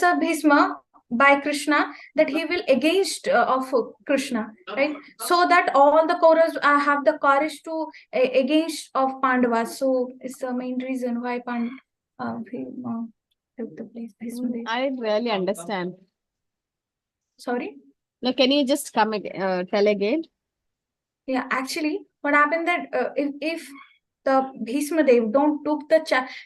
of Bhishma by Krishna that he will against of Krishna, right? So that all the Kauravas have the courage to against of Pandavas. So it's the main reason why took the place. I really understand. Sorry? Now, can you just tell again? Yeah, actually, what happened that if the Bhishma Dev don't took the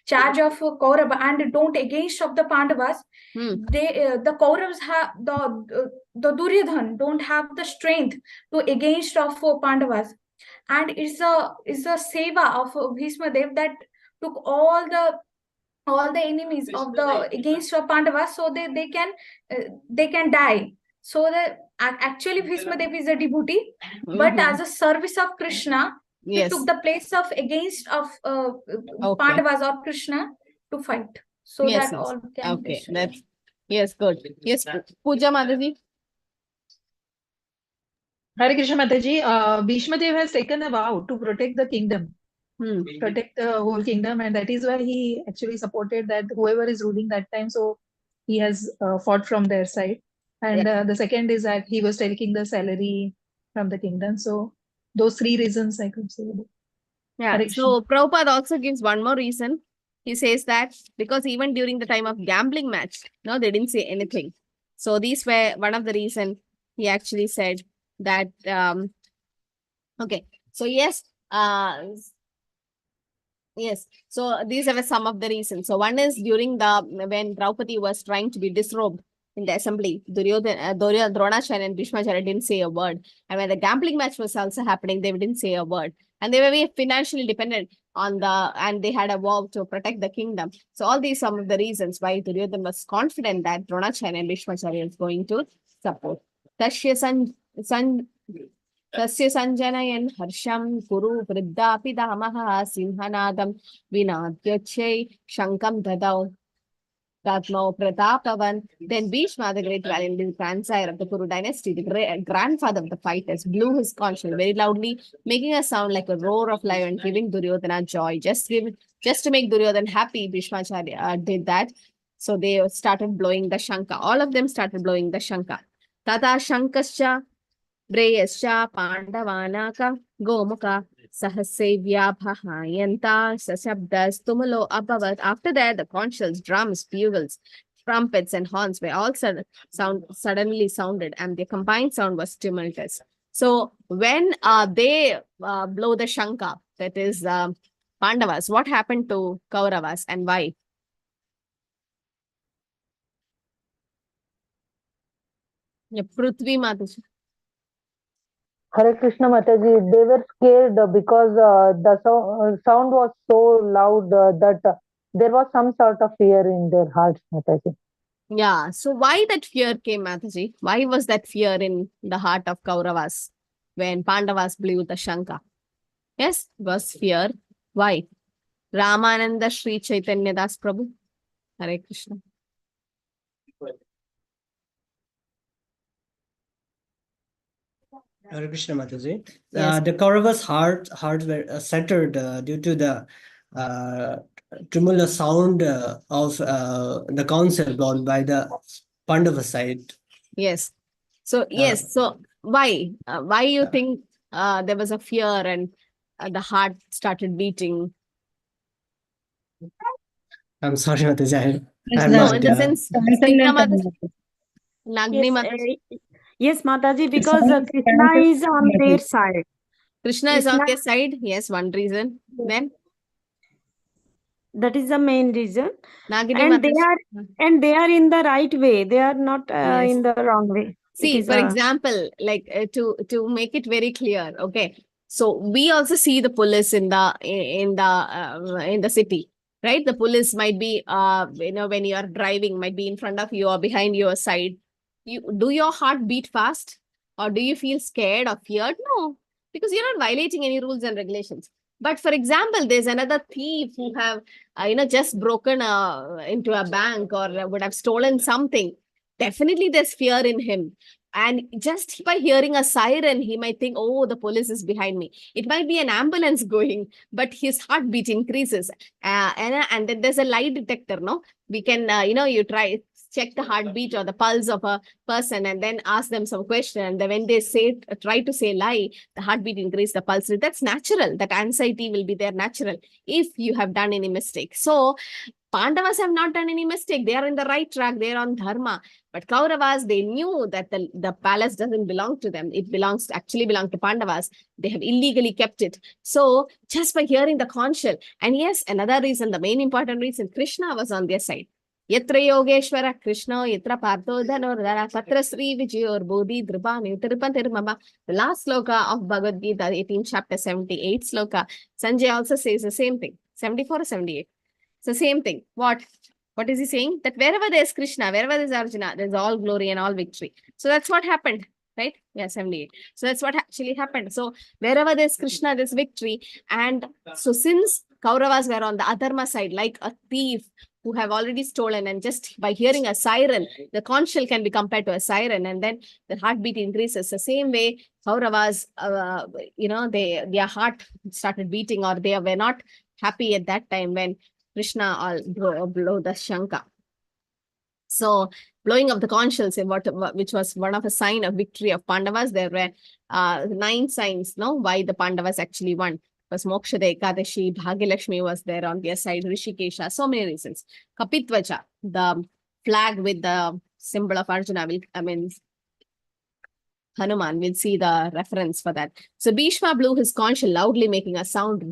charge of Kaurava and don't against of the Pandavas, the Kauravas have the Duryodhan don't have the strength to against of Pandavas, and it's a seva of Bhishma Dev that took all the enemies of the against of Pandavas, so they can die. So that actually Bhishma Dev is a devotee, but as a service of Krishna, he took the place of against of Pandavas or Krishna to fight. So that all can be. That's good. Yes, Pooja Mataji. Hare Krishna Mataji, Bhishma Dev has taken a vow to protect the kingdom, protect the whole kingdom, and that is why he actually supported that whoever is ruling that time. So he has fought from their side. And the second is that he was taking the salary from the kingdom. So those three reasons I could say. Yeah. So Prabhupada also gives one more reason. He says that because even during the time of gambling match, no, they didn't say anything. So these were one of the reason he actually said that. Okay. So yes. Yes. So these are some of the reasons. So one is during when Draupadi was trying to be disrobed. in the assembly. Dronacharya and Bhishmacharya didn't say a word. And when the gambling match was also happening, they didn't say a word. And they were very financially dependent on and they had a vow to protect the kingdom. So all these some of the reasons why Duryodhana was confident that Dronacharya and Bhishmacharya is going to support. Tasya sanjanayan harsham kuru vriddhapi damaha simhanadam vinadhyachay shankam dadau Tatmo Pratapavan. Then Bhishma, the great valiant grandsire of the Kuru dynasty, the grandfather of the fighters, blew his conch shell very loudly, making a sound like a roar of lion, giving Duryodhana joy. Just to make Duryodhana happy, Bhishmacharya did that. So they started blowing the Shanka. All of them started blowing the Shanka. Tata Shankascha, Breyascha, Pandavanaka, Gomuka, Sahasevya Sashabdas Tumulo Abhavat. After that, the conch shells, drums, bugles, trumpets, and horns were all suddenly sounded, and the combined sound was tumultuous. So when they blow the Shanka, that is Pandavas, what happened to Kauravas and why? Prithvi Mataji. Hare Krishna Mataji, they were scared because the sound was so loud that there was some sort of fear in their hearts, Mataji. Yeah, so why that fear came, Mataji? Why was that fear in the heart of Kauravas when Pandavas blew the Shanka? Yes, was fear. Why? Ramananda Sri Chaitanya Das Prabhu. Hare Krishna. Hare Krishna Mataji. Yes. The Kauravas' hearts were centered due to the tremulous sound of the council blown by the Pandava side. Yes. So, yes. So, why? Why you think there was a fear and the heart started beating? I'm sorry, Mataji. No, in the sense, Nagni Mataji. Yes, Mataji, because Krishna is on their side. Krishna is on their side. Yes, one reason. Then that is the main reason. Nagini And they are in the right way. They are not Yes. in the wrong way. See, for example, like to make it very clear, okay. So we also see the police in the city, right? The police might be, when you are driving, might be in front of you or behind your side. Do your heart beat fast, or do you feel scared or feared? No, because you're not violating any rules and regulations. But for example, there's another thief who have, just broken into a bank or would have stolen something. Definitely there's fear in him. And just by hearing a siren, he might think, oh, the police is behind me. It might be an ambulance going, but his heartbeat increases. And then there's a lie detector, no? We can, you check the heartbeat or the pulse of a person and then ask them some question. And then when they try to say lie, the heartbeat increase, the pulse. That's natural. That anxiety will be there natural if you have done any mistake. So Pandavas have not done any mistake. They are in the right track. They are on dharma. But Kauravas, they knew that the palace doesn't belong to them. It actually belonged to Pandavas. They have illegally kept it. So just by hearing the conch shell, and yes, another reason, the main important reason, Krishna was on their side. Yatra Yogeshwara Krishna, Yatra Partho Dhanordhara, Patra Sri Vijayor Bodhi Drupani Tirupantirmama. The last sloka of Bhagavad Gita, 18th chapter, 78 sloka. Sanjay also says the same thing. 74 or 78? It's the same thing. What is he saying? That wherever there's Krishna, wherever there's Arjuna, there's all glory and all victory. So that's what happened, right? Yeah, 78. So that's what actually happened. So wherever there's Krishna, there's victory. And so since Kauravas were on the Adharma side, like a thief who have already stolen, and just by hearing a siren, the conch shell can be compared to a siren, and then the heartbeat increases. The same way Kauravas, their heart started beating, or they were not happy at that time when Krishna blow the Shanka. So blowing of the conch shells, which was one of a sign of victory of Pandavas. There were 9 signs, no, why the Pandavas actually won. Was Mokshada Ekadashi, Bhagyalakshmi was there on their side, Rishikesha, so many reasons. Kapitvacha, the flag with the symbol of Arjuna, Hanuman. We'll see the reference for that. So Bhishma blew his conch loudly, making a sound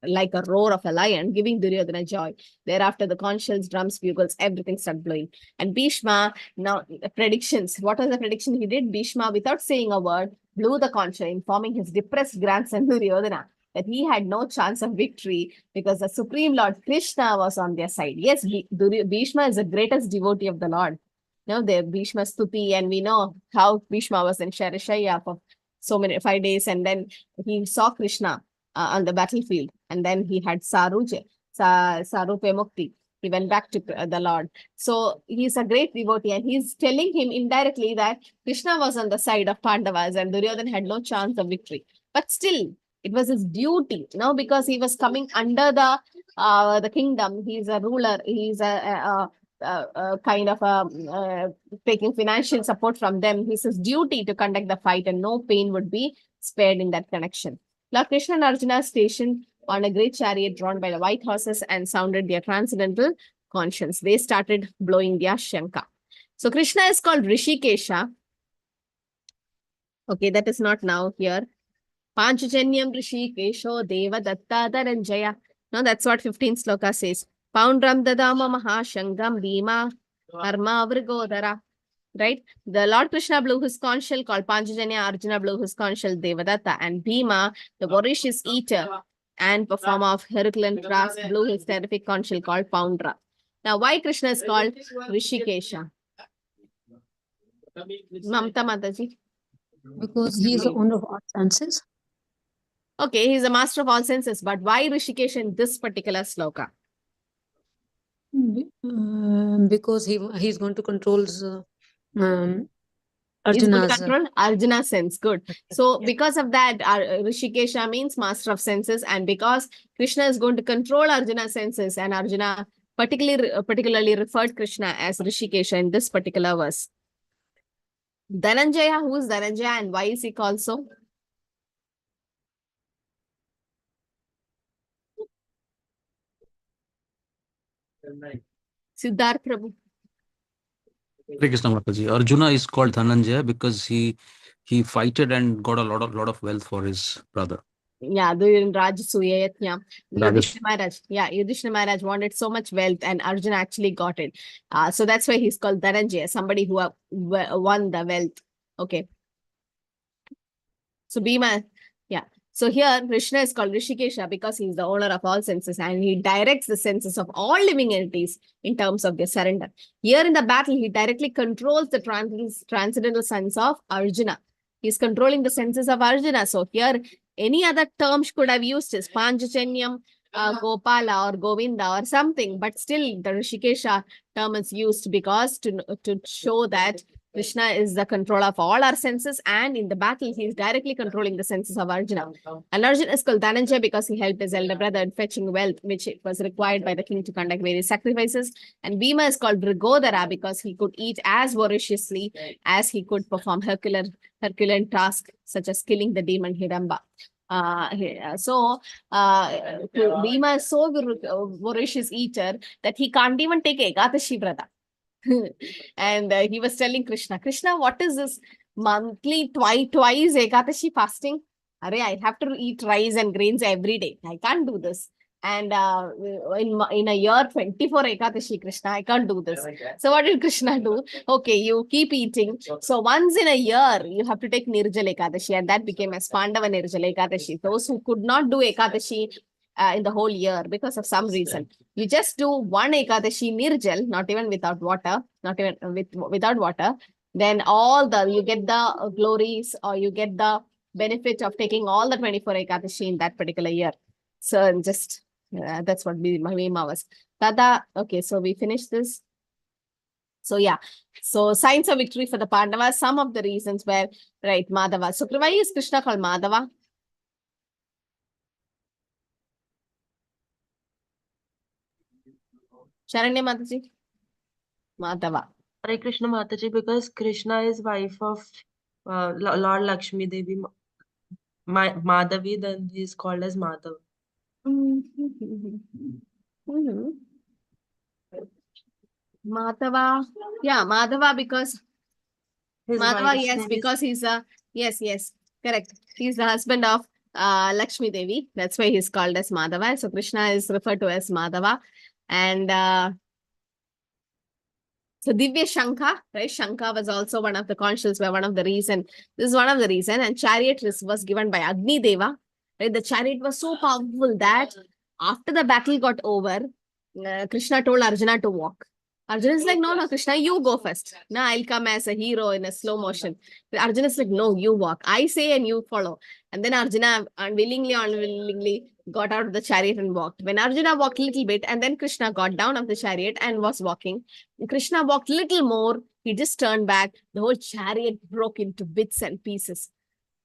like a roar of a lion, giving Duryodhana joy. Thereafter, the conch shells, drums, bugles, everything started blowing. And Bhishma, now predictions. What was the prediction he did? Bhishma, without saying a word, blew the conch, informing his depressed grandson Duryodhana that he had no chance of victory because the Supreme Lord Krishna was on their side. Yes, Bhishma is the greatest devotee of the Lord. No, the Bhishma Stuti, and we know how Bhishma was in Sharashaya for so many 5 days, and then he saw Krishna on the battlefield, and then he had Sarupe Mukti. He went back to the Lord. So he's a great devotee, and he's telling him indirectly that Krishna was on the side of Pandavas and Duryodhana had no chance of victory. But still, it was his duty, because he was coming under the kingdom. He's a ruler. He's a kind of taking financial support from them. It's his duty to conduct the fight, and no pain would be spared in that connection. Lord Krishna and Arjuna stationed on a great chariot drawn by the white horses and sounded their transcendental conscience. They started blowing their Shankha. So Krishna is called Rishikesha. Okay, that is not now here. Panchajanyam Rishikesho Deva Datta Dharanjaya. No, that's what 15th sloka says. Poundram Dadama Mahashangam Bhima Karma Vrigodara. Right? The Lord Krishna blew his conch shell called Panchajanya, Arjuna blew his conch shell Devadatta, and Bhima, the voracious eater and performer of Herculean task, blew his terrific conch shell called Poundra. Now, why Krishna is called Rishikesha? Mamta Mataji? Because he is the owner of all senses. Okay, he's a master of all senses, but why Rishikesha in this particular sloka? Because he's going to control He's going Arjuna's. to control Arjuna's sense. Good. So because of that, Rishikesha means master of senses, and because Krishna is going to control Arjuna's senses, and Arjuna particularly referred Krishna as Rishikesha in this particular verse. Dhananjaya, who is Dhananjaya and why is he called so? Siddharth Prabhu. Hare Krishna Mataji. Arjuna is called Dhananjaya because he fighted and got a lot of wealth for his brother. Yeah, during Rajasuya Yajna, Yudhishthira Maharaj wanted so much wealth, and Arjuna actually got it. So that's why he's called Dhananjaya, somebody who won the wealth. Okay. So Bhima, yeah. So here Krishna is called Rishikesha because he's the owner of all senses, and he directs the senses of all living entities in terms of their surrender. Here in the battle, he directly controls the transcendental sense of Arjuna. He's controlling the senses of Arjuna. So here, any other terms could have used is Panchajanyam, Gopala or Govinda or something, but still the Rishikesha term is used because to show that Krishna is the controller of all our senses, and in the battle, he is directly controlling the senses of Arjuna. And Arjuna is called Dhananjaya because he helped his elder brother in fetching wealth, which was required by the king to conduct various sacrifices. And Bhima is called Vrigodara because he could eat as voraciously as he could perform Herculean tasks, such as killing the demon Hidamba. Bhima is so voracious eater that he can't even take Ekadashi Vrata. And he was telling Krishna, what is this monthly twice Ekadashi fasting? I have to eat rice and grains every day. I can't do this. And in a year, 24 Ekadashi, Krishna, I can't do this. So what did Krishna do? Okay, you keep eating. So once in a year, you have to take Nirjala Ekadashi, and that became as Pandava Nirjala Ekadashi. Those who could not do Ekadashi in the whole year because of some reason, you just do one Ekadashi Nirjal, not even without water, without water, then you get the glories, or you get the benefit of taking all the 24 Ekadashi in that particular year. So just that's what my Bhima was. Tada. Okay, so we finished this. So yeah, so signs of victory for the Pandavas. Some of the reasons were, right, Madhava. So why is Krishna called Madhava? Sharanya Mataji. Madhava. Hare Krishna Mataji, because Krishna is wife of Lord Lakshmi Devi Madhavi, then he is called as Madhav. Madhava, yeah, Madhava because His Madhava, wife's yes, name because is... Yes, yes, correct. He's the husband of Lakshmi Devi. That's why he's called as Madhava. So Krishna is referred to as Madhava. And so Divya Shankha, right? Shankha was also one of the consuls, were one of the reason. This is one of the reason. And chariot was given by Agni Deva. Right? The chariot was so powerful that after the battle got over, Krishna told Arjuna to walk. Arjuna is like, no, no, Krishna, you go first. No, I'll come as a hero in a slow motion. Arjuna is like, no, you walk. I say and you follow. And then Arjuna unwillingly got out of the chariot and walked. When Arjuna walked a little bit, and then Krishna got down of the chariot and was walking. Krishna walked a little more. He just turned back. The whole chariot broke into bits and pieces.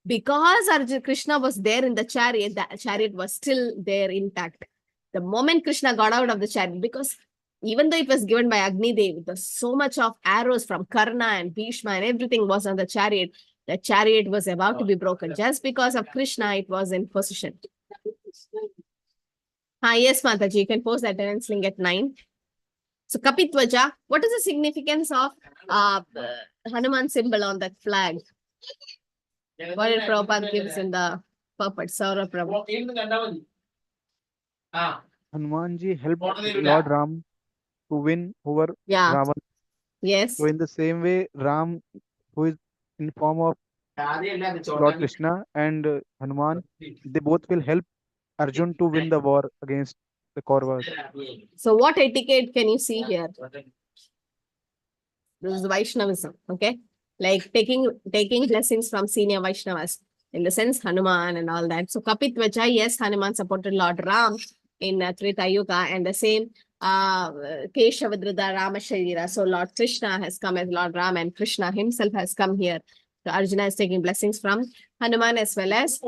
Because Krishna was there in the chariot was still there intact. The moment Krishna got out of the chariot, because even though it was given by Agni Dev, there's so much of arrows from Karna and Bhishma and everything was on the chariot was about to be broken. Just because of Krishna, it was in position. Yes, Mataji, you can post the attendance link at 9. So Kapitwaja, what is the significance of Hanuman symbol on that flag? What did Prabhupada gives in the purport? Saurabh Prabhu. Hanumanji helped Lord Ram to win over Ravan. Yes. So in the same way, Ram, who is in form of Lord Krishna and Hanuman, they both will help Arjun to win the war against the Kauravas. So what etiquette can you see here? This is Vaishnavism, okay? Like taking blessings from senior Vaishnavas, in the sense Hanuman and all that. So Kapitvaja, yes, Hanuman supported Lord Ram in Treta Yuga, and the same Keshavadruda Rama Sharira. So Lord Krishna has come as Lord Ram, and Krishna himself has come here. So Arjuna is taking blessings from Hanuman as well as.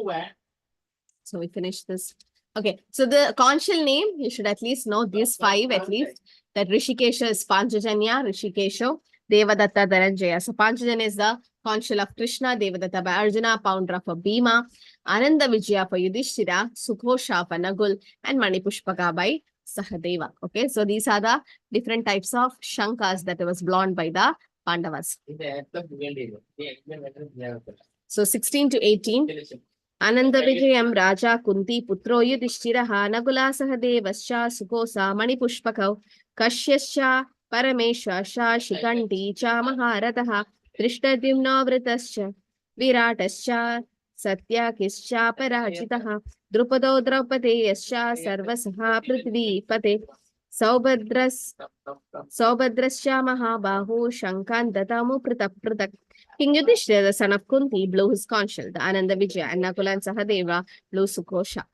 So we finish this. Okay, so the consul name, you should at least know these 5 at least. That Rishikesha is Panchajanya, Rishikesho, Devadatta, Dhananjaya. So Panchajanya is the consul of Krishna, Devadatta by Arjuna, Poundra for Bhima, Ananda Vijaya for Yudhishthira, Sukhosha for Nagul, and Manipushpaka by Sahadeva. Okay, so these are the different types of Shankas that was blown by the Pandavas. So 16 to 18. Ananda Vijayam Raja Kunti Putro Yudhishthiraha Nagula Sahadevascha Sukhosa Manipushpakau Kashyascha Parameshascha Shikanti Cha Maharataha Drishtadyumna Vritascha Viratascha Satyakischa Parajitaha Drupado Draupadeyascha Sarvasaha Prithvi Pate Saubhadrascha Mahabahu Shankandatamu Pratak. King Yudhishthira, the son of Kunti, blew his conch shell. The Ananda Vijaya and Nakula and Sahadeva blew Sukhosha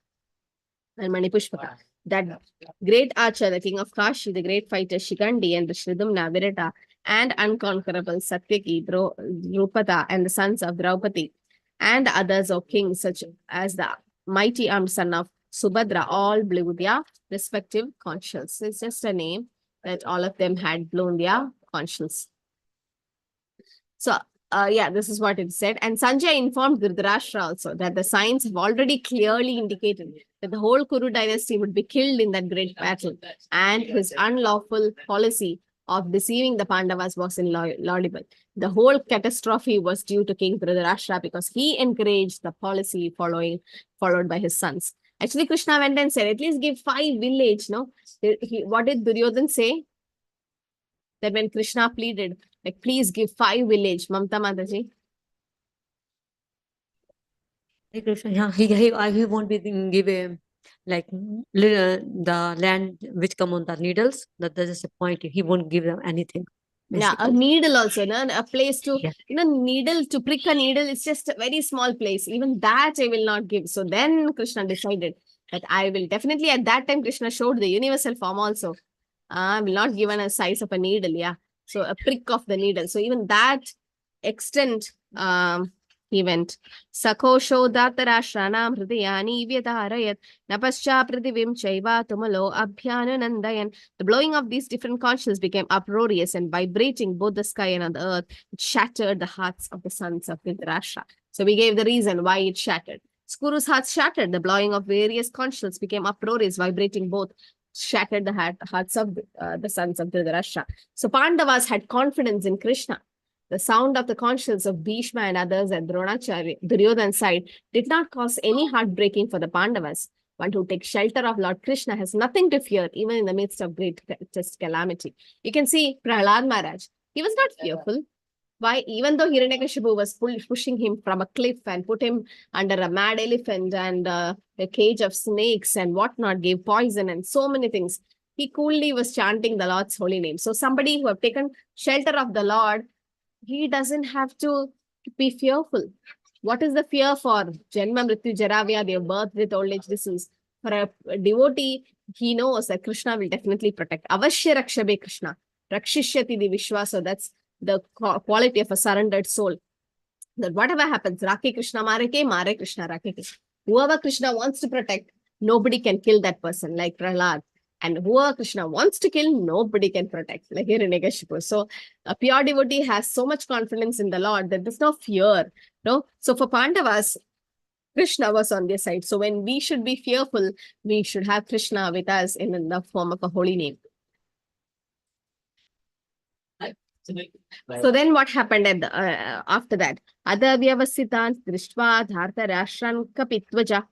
and Manipushpaka. That great archer, the king of Kashi, the great fighter Shikandi and the Shridumna, Virata, and unconquerable Satyaki, Drupada, and the sons of Draupadi, and others of kings such as the mighty armed son of Subhadra, all blew their respective conch shells. It's just a name that all of them had blown their conch shells. So, yeah, this is what it said. And Sanjay informed Dhritarashtra also that the signs have already clearly indicated that the whole Kuru dynasty would be killed in that great battle. And his unlawful policy of deceiving the Pandavas was laudable. The whole catastrophe was due to King Dhritarashtra because he encouraged the policy followed by his sons. Actually, Krishna went and said, at least give 5 villages, no? What did Duryodhan say? That when Krishna pleaded, like, please give 5 villages, Mamta Mataji. Yeah, he won't be give a like the land which come on the needles. That is a point. He won't give them anything. Yeah, a needle also, no? A place to, needle to prick a needle. It's just a very small place. Even that I will not give. So then Krishna decided that I will definitely, at that time, Krishna showed the universal form also. I will not given a size of a needle, yeah. So a prick of the needle. So even that extent, he went. Sakosho datarashranam hridayani vyadarayat napascha pradivim chaiva tumalo abhyananandayan. The blowing of these different conch shells became uproarious and vibrating both the sky and the earth. It shattered the hearts of the sons of Dhritarashtra. So we gave the reason why it shattered. Kuru's hearts shattered. The blowing of various conch shells became uproarious, vibrating both, shattered the hearts of the sons of Dhritarashtra. So Pandavas had confidence in Krishna. The sound of the conch shells of Bhishma and others at Duryodhana's side did not cause any heartbreaking for the Pandavas. One who takes shelter of Lord Krishna has nothing to fear, even in the midst of greatest calamity. You can see Prahlad Maharaj. He was not fearful. Why? Even though Hiranyakashipu was pushing him from a cliff and put him under a mad elephant and a cage of snakes and whatnot, gave poison and so many things, he coolly was chanting the Lord's holy name. So somebody who have taken shelter of the Lord, he doesn't have to be fearful. What is the fear for? Janma, Mrityu, Jaravya, their birth with old age disease. For a devotee, he knows that Krishna will definitely protect. Avashya Rakshabe Krishna. Rakshishyati di Vishwasa. That's the quality of a surrendered soul. That whatever happens, Rake Krishna Mare Krishna Rake. Whoever Krishna wants to protect, nobody can kill that person, like Prahlad. And whoever Krishna wants to kill, nobody can protect, like Hiranyakashipu. So a pure devotee has so much confidence in the Lord that there's no fear. No? So for Pandavas, Krishna was on their side. So when we should be fearful, we should have Krishna with us in the form of a holy name. So then what happened after that? Adavyavasitan Drishtva Dharta Rashran Kapitvaja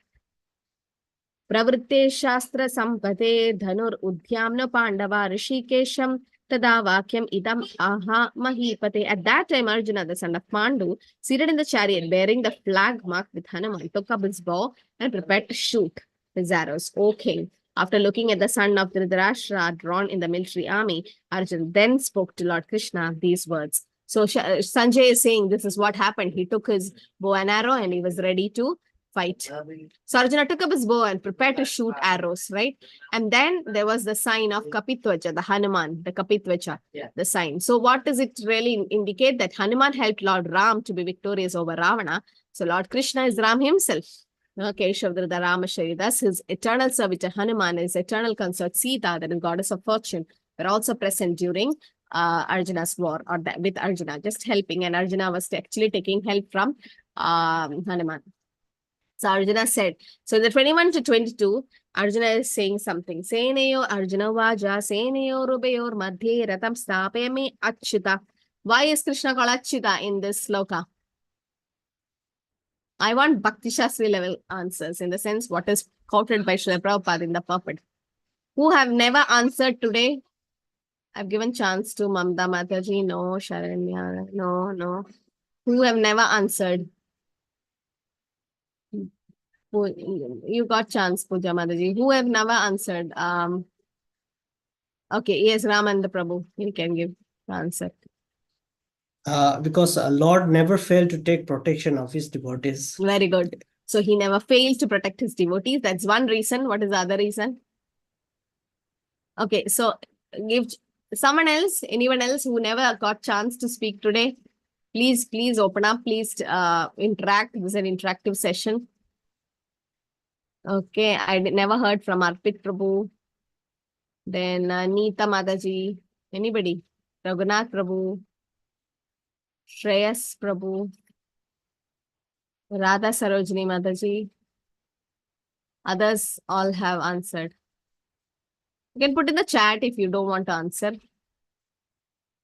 Pravritte Shastra Sampate Dhanur Udhyamna Pandava Rishikesham Tada Vakyam Idam Aha Mahipate. At that time, Arjuna, the son of Pandu, seated in the chariot bearing the flag marked with Hanuman, took up his bow and prepared to shoot his arrows. O king, after looking at the son of Dhritarashtra drawn in the military army, Arjuna then spoke to Lord Krishna these words. So Sanjay is saying this is what happened. He took his bow and arrow and he was ready to fight. So Arjuna took up his bow and prepared to shoot arrows, right? And then there was the sign of Kapitvaja, the Hanuman, the Kapitvaja, the sign. So what does it really indicate? That Hanuman helped Lord Ram to be victorious over Ravana. So Lord Krishna is Ram himself. Keshavdrida Ramashari. Thus, his eternal servitor Hanuman, his eternal consort Sita, that is goddess of fortune, were also present during Arjuna's war, or with Arjuna, just helping. And Arjuna was actually taking help from Hanuman. So Arjuna said, so the 21 to 22, Arjuna is saying something. Seneyo Arjuna Vaja, Seneyo Rubeyor Madhye Ratam Stapayami Achyuta. Why is Krishna called Achyuta in this sloka? I want Bhakti Shastri level answers, in the sense what is quoted by Srila Prabhupada in the pulpit. Who have never answered today? I've given chance to Mamta Mataji, no. Sharanya, no. Who have never answered? You got chance, Puja Mataji. Who have never answered? Okay, yes, Ramanda Prabhu, you can give the answer. Because Lord never failed to take protection of his devotees. Very good. So he never failed to protect his devotees. That's one reason. What is the other reason? Okay, so give someone else, anyone else who never got chance to speak today, please open up, please interact. This is an interactive session. Okay, I never heard from Arpit Prabhu. Then Neeta Mataji. Anybody? Raghunath Prabhu. Shreyas Prabhu. Radha Sarojini Mataji. Others all have answered. You can put in the chat if you don't want to answer.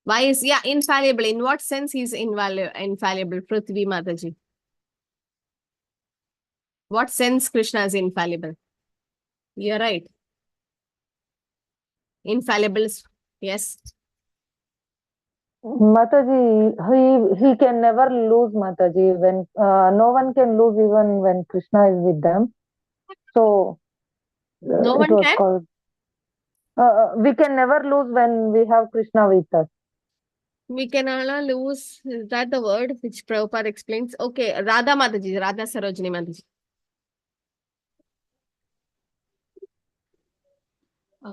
Why is, infallible. In what sense he's infallible? Prithvi Mataji. What sense Krishna is infallible? You're right. Infallible, yes. Mataji, he can never lose, Mataji. When no one can lose even when Krishna is with them. So no one can? Called, we can never lose when we have Krishna with us. We can all lose. Is that the word which Prabhupada explains? Okay, Radha Mataji, Radha Sarojini Mataji.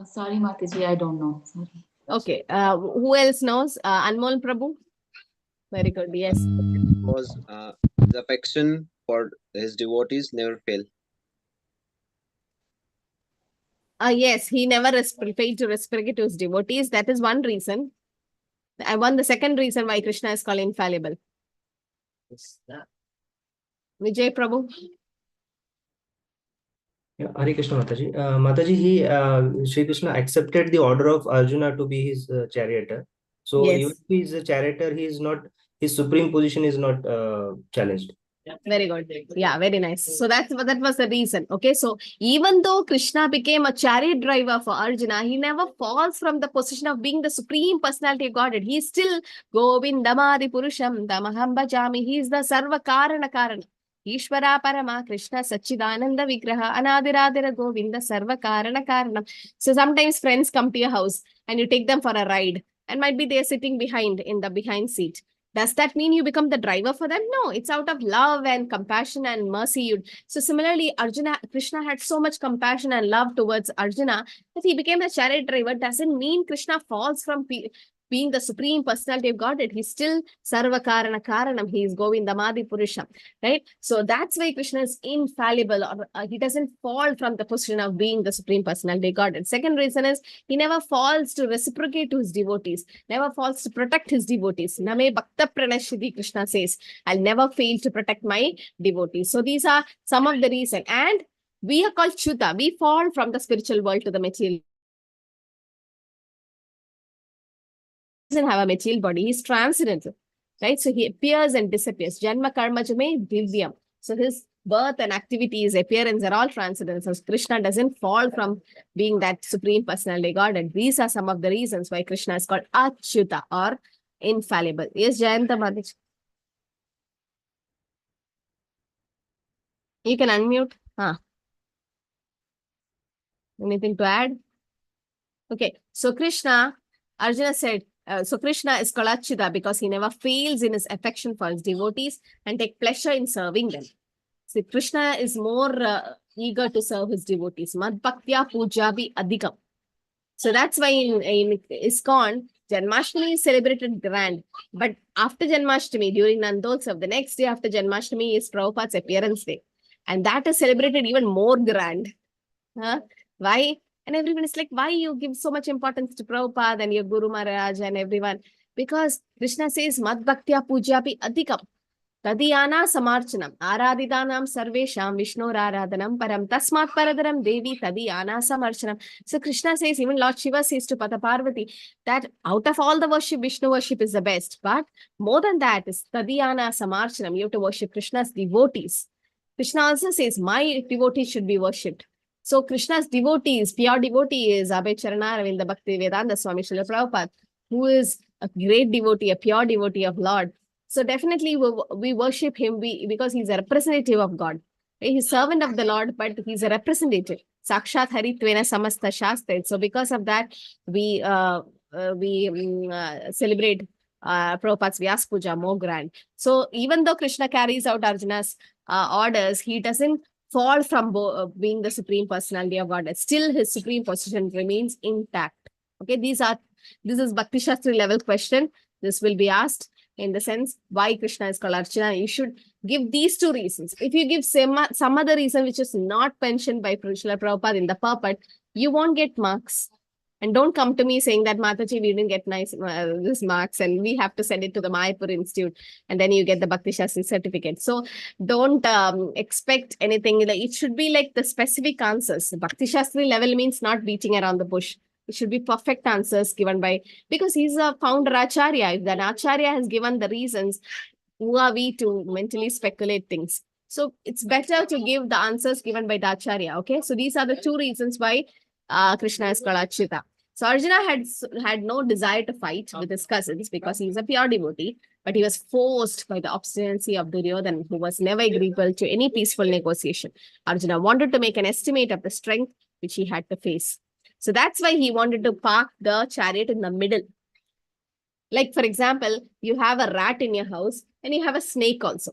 Sorry, Mataji, I don't know. Sorry. Okay, who else knows? Anmol Prabhu? Very good, yes. Was the affection for his devotees never fail. Yes, he never failed to respect to his devotees. That is one reason. I want the second reason why Krishna is called infallible. Vijay Prabhu? Yeah, Hare Krishna Mataji. Mataji, Sri Krishna accepted the order of Arjuna to be his charioteer. So Yes. even if he is a charioteer, he is not his supreme position is not challenged. Very good. Yeah, very nice. So that was the reason. Okay, so even though Krishna became a chariot driver for Arjuna, he never falls from the position of being the supreme personality of Godhead. He is still Govindamadi Purusham Tamaham Bhajami. He is the Sarva Karana Karana. Ishvara Parama Krishna Sachidananda Vigraha Anadiradira Govinda Sarva Karana Karanam. So sometimes friends come to your house and you take them for a ride, and might be they're sitting behind in the behind seat. Does that mean you become the driver for them? No, it's out of love and compassion and mercy. So similarly, Krishna had so much compassion and love towards Arjuna that he became the chariot driver. Doesn't mean Krishna falls from being the supreme personality of Godhead. He's still Sarva Karana Karanam. He is Govindamadi Purusham, right? So that's why Krishna is infallible, or he doesn't fall from the position of being the supreme personality of Godhead. Second reason is he never falls to reciprocate to his devotees, never falls to protect his devotees. Name Bhakta Pranashidi, Krishna says, I'll never fail to protect my devotees. So these are some of the reasons. And we are called Chuta. We fall from the spiritual world to the material. Doesn't have a material body. He's transcendental, right? So he appears and disappears. Janma karma jame divyam. So his birth and activities, appearance are all transcendental. So Krishna doesn't fall from being that supreme personality God. And these are some of the reasons why Krishna is called Achyuta or infallible. Yes, Jayanta Madhij. You can unmute. Anything to add? Okay. So Arjuna said, so Krishna is called Achyuta because he never fails in his affection for his devotees and take pleasure in serving them. See, Krishna is more eager to serve his devotees. Mad Bhaktya Pujabi Adhikam. So that's why in ISKCON, Janmashtami is celebrated grand. But after Janmashtami, during Nandotsav, the next day after Janmashtami is Prabhupada's appearance day. And that is celebrated even more grand. Why? And everyone is like, why you give so much importance to Prabhupada and your Guru Maharaj and everyone? Because Krishna says, Mad Bhaktya Pujapi Adhikam. Tadiyana Samarchanam. Aradhidanam Sarvesham Vishnur Aradhanam Param Tasmat Paradaram Devi Tadiyana Samarchanam. So Krishna says, even Lord Shiva says to Pata Parvati, that out of all the worship, Vishnu worship is the best. But more than that is Tadiyana Samarchanam. You have to worship Krishna's devotees. Krishna also says, my devotees should be worshipped. So Krishna's devotees, pure devotee is Abhay Charana Ravinda Bhakti Vedanta Swami Srila Prabhupada, who is a great devotee, a pure devotee of Lord. So definitely we worship him because he's a representative of God. He's a servant of the Lord, but he's a representative. Sakshat Haritvena Samasta Shastra. So because of that, we celebrate Prabhupada's Vyas Puja more grand. So even though Krishna carries out Arjuna's orders, he doesn't fall from being the supreme personality of God. Still his supreme position remains intact. Okay, this is Bhakti Shastri level question. This will be asked in the sense why Krishna is called Arjuna. You should give these two reasons. If you give some other reason which is not mentioned by Srila Prabhupada in the purport, you won't get marks. And don't come to me saying that, Mataji, we didn't get this marks and we have to send it to the Mayapur Institute and then you get the Bhakti Shastri certificate. So don't expect anything. It should be like the specific answers. Bhakti Shastri level means not beating around the bush. It should be perfect answers given by, because he's a founder Acharya. If that Acharya has given the reasons, who are we to mentally speculate things? So it's better to give the answers given by the Acharya. Okay, so these are the two reasons why Krishna is called Achyuta. So Arjuna had no desire to fight with his cousins because he is a pure devotee, but he was forced by the obstinacy of Duryodhana, who was never agreeable to any peaceful negotiation. Arjuna wanted to make an estimate of the strength which he had to face. So that's why he wanted to park the chariot in the middle. Like, for example, you have a rat in your house and you have a snake also.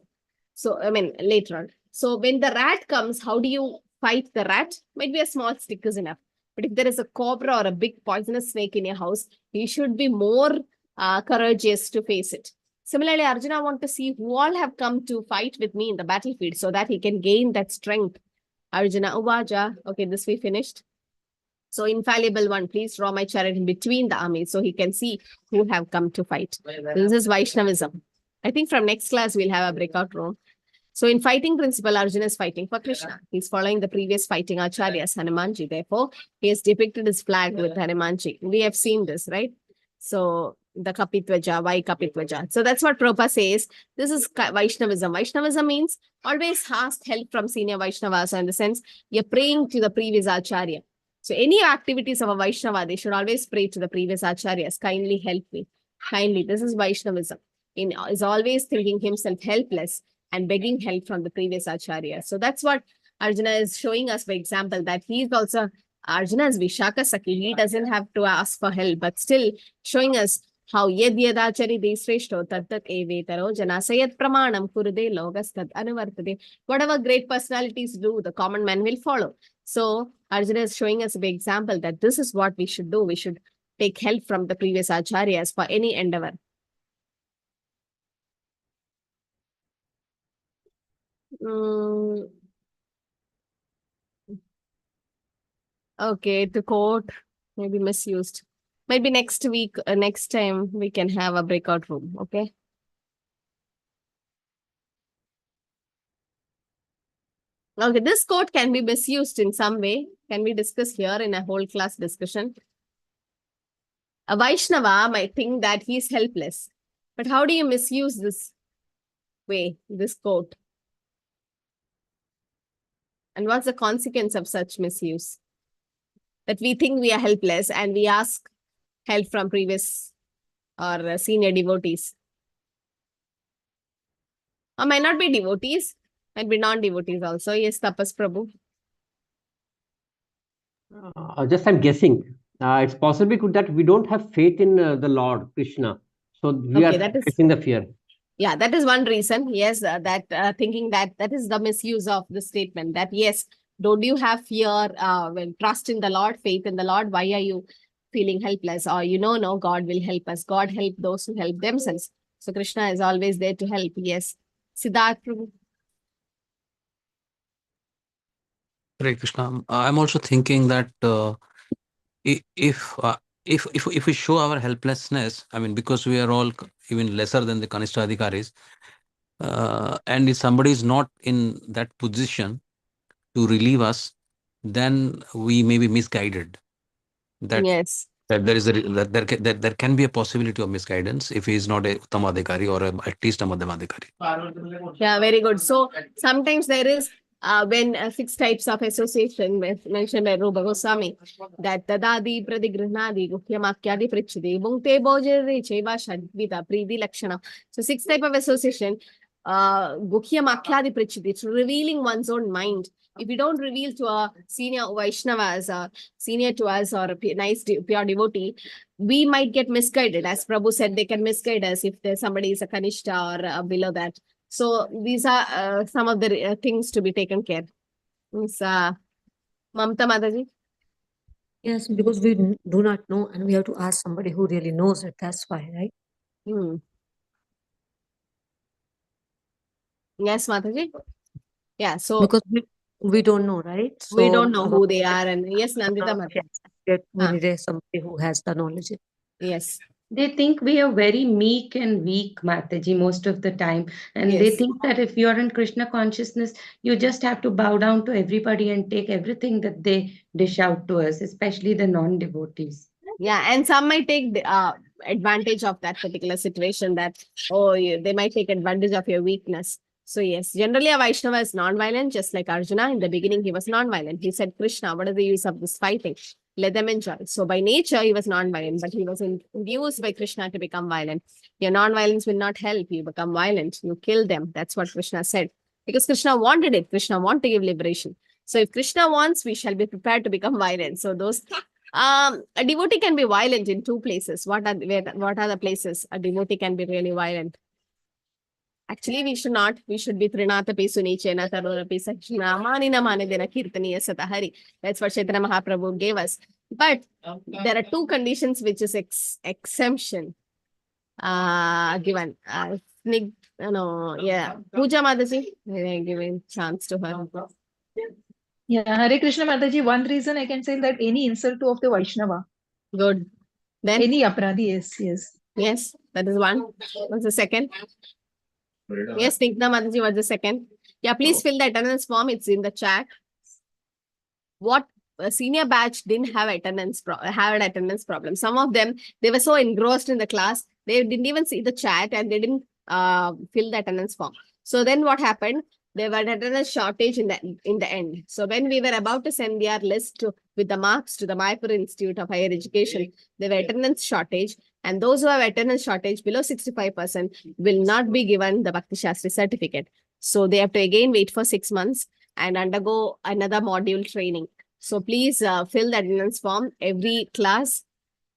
So, I mean, later on. So when the rat comes, how do you fight the rat? Might be a small stick is enough. But if there is a cobra or a big poisonous snake in your house, you should be more courageous to face it. Similarly, Arjuna wants to see who all have come to fight with me in the battlefield so that he can gain that strength. Arjuna Uvaja. Okay, this we finished. So infallible one, please draw my chariot in between the armies so he can see who have come to fight. This is Vaishnavism. I think from next class, we'll have a breakout room. So in fighting principle, Arjuna is fighting for Krishna. He's following the previous fighting Acharyas, Hanumanji. Therefore, he has depicted his flag with Hanumanji. We have seen this, right? So the Kapitvaja, why Kapitvaja. So that's what Prabhupada says. This is Vaishnavism. Vaishnavism means always ask help from senior Vaishnavas. So in the sense, you're praying to the previous Acharya. So any activities of a Vaishnava, they should always pray to the previous Acharyas. Kindly help me. Kindly. This is Vaishnavism. Is always thinking himself helpless and begging help from the previous Acharya. So that's what Arjuna is showing us by example, that he is also, Arjuna is Vishaka Saki. He doesn't have to ask for help, but still showing us how yed yadachari desreshto tat tat evetaro janasayat pramanam kurude logas tad anuvartade. Whatever great personalities do, the common man will follow. So Arjuna is showing us by example that this is what we should do. We should take help from the previous acharyas for any endeavor. Okay, to quote, maybe misused. Maybe next week, next time we can have a breakout room. Okay. Okay, this quote can be misused in some way. Can we discuss here in a whole class discussion? A Vaishnava might think that he's helpless. But how do you misuse this way, this quote? And what's the consequence of such misuse? That we think we are helpless and we ask help from previous or senior devotees. Or might not be devotees, might be non-devotees also. Yes, Tapas Prabhu. Just I'm guessing. It's possible that we don't have faith in the Lord Krishna. So we are facing the fear. Yeah, that is one reason. Yes, thinking that is the misuse of the statement. That yes, don't you have fear, trust in the Lord, faith in the Lord? Why are you feeling helpless? Or no, God will help us. God help those who help themselves. So Krishna is always there to help. Yes. Siddharth Prabhu. Hare Krishna. I'm also thinking that if we show our helplessness, I mean, because we are all even lesser than the Kanishta Adhikaris, and if somebody is not in that position to relieve us, then we may be misguided. Yes. That there can be a possibility of misguidance if he is not a Uttama Adhikari or at least a Madhyama Adhikari. Yeah, very good. So sometimes there is when 6 types of association mentioned by Rupa Goswami, that Tadadi Pradigrihnadi Guhyamakyadi Prichidi Bhungte Bojari Cheva Shadvita Pridi Lakshana. So 6 type of association, Guhyamakyadi Prichidi, it's revealing one's own mind. If you don't reveal to a senior Vaishnava as a senior to us or a nice pure devotee, we might get misguided. As Prabhu said, they can misguide us if there's somebody is a Kanishta or below that. So these are some of the things to be taken care. Mamta Mataji? Yes, because we do not know and we have to ask somebody who really knows it. That's why, right? Yes, Mataji? Yeah, so... Because we don't know, right? So we don't know who they are. And yes, Nandita Mataji. We need somebody who has the knowledge. Yes. They think we are very meek and weak, Mataji, most of the time. And they think that if you're in Krishna consciousness, you just have to bow down to everybody and take everything that they dish out to us, especially the non-devotees. Yeah, and some might take advantage of that particular situation, that, they might take advantage of your weakness. So yes, generally a Vaishnava is non-violent, just like Arjuna. In the beginning, he was non-violent. He said, Krishna, what is the use of this fighting? Let them enjoy. So by nature, he was non-violent, but he was induced by Krishna to become violent. Your non-violence will not help. You become violent. You kill them. That's what Krishna said. Because Krishna wanted it. Krishna wanted to give liberation. So if Krishna wants, we shall be prepared to become violent. So those... a devotee can be violent in 2 places. What are the places a devotee can be really violent? Actually, we should not. We should be Trinata Pesuni Chena Tarora Pesachina Manina Manadina Kirtaniya Satahari. That's what Chaitanya Mahaprabhu gave us. But there are 2 conditions which is exemption given. Puja Mataji, giving chance to her. Yeah, Hare Krishna Mataji, one reason I can say that any insult of the Vaishnava. Good. Then? Any aparadhi, yes. Yes, that is one. What's the second? Yes, Snigdha Mataji, what's the second? Yeah, please fill the attendance form. It's in the chat. What senior batch didn't have attendance problem. Some of them, they were so engrossed in the class, they didn't even see the chat and they didn't fill the attendance form. So then what happened? There were attendance shortage in the end. So when we were about to send their list with the marks to the Mayapur Institute of Higher Education, there were attendance shortage, and those who have attendance shortage below 65% will not be given the Bhakti Shastri certificate. So they have to again wait for 6 months and undergo another module training. So please fill the attendance form every class,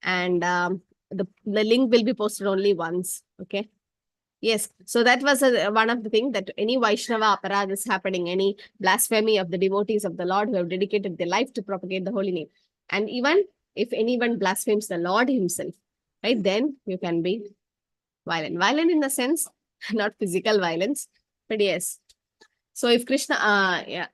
and the link will be posted only once. Okay. Yes. So that was one of the things, that any Vaishnava aparadha is happening, any blasphemy of the devotees of the Lord who have dedicated their life to propagate the holy name. And even if anyone blasphemes the Lord himself, right, then you can be violent. Violent in the sense, not physical violence, but yes. So if Krishna, yeah.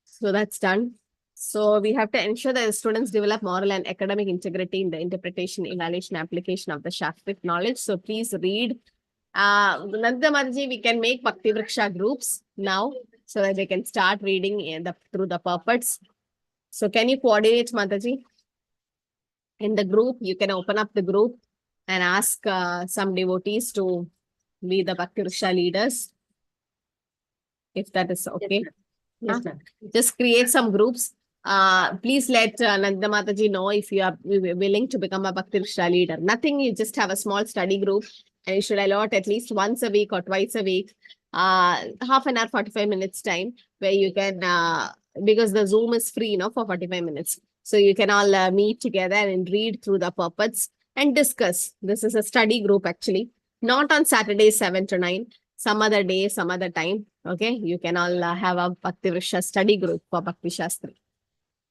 So that's done. So we have to ensure that the students develop moral and academic integrity in the interpretation, evaluation, application of the Shastric knowledge. So please read. Nanda Mataji, we can make Bhakti Vriksha groups now so that they can start reading through the purports. So can you coordinate, Mataji? In the group, you can open up the group and ask some devotees to be the Bhakti Vriksha leaders, if that is okay. Yes, ma'am. Just create some groups. Please let Nanda Mataji know if you are willing to become a Bhakti Vriksha leader. Nothing, you just have a small study group, and you should allot at least once a week or twice a week, half an hour, 45 minutes time, where you can, because the Zoom is free, for 45 minutes. So you can all meet together and read through the purports and discuss. This is a study group actually, not on Saturdays 7 to 9, some other day, some other time. Okay, you can all have a Bhakti Vriksha study group for Bhakti Shastri.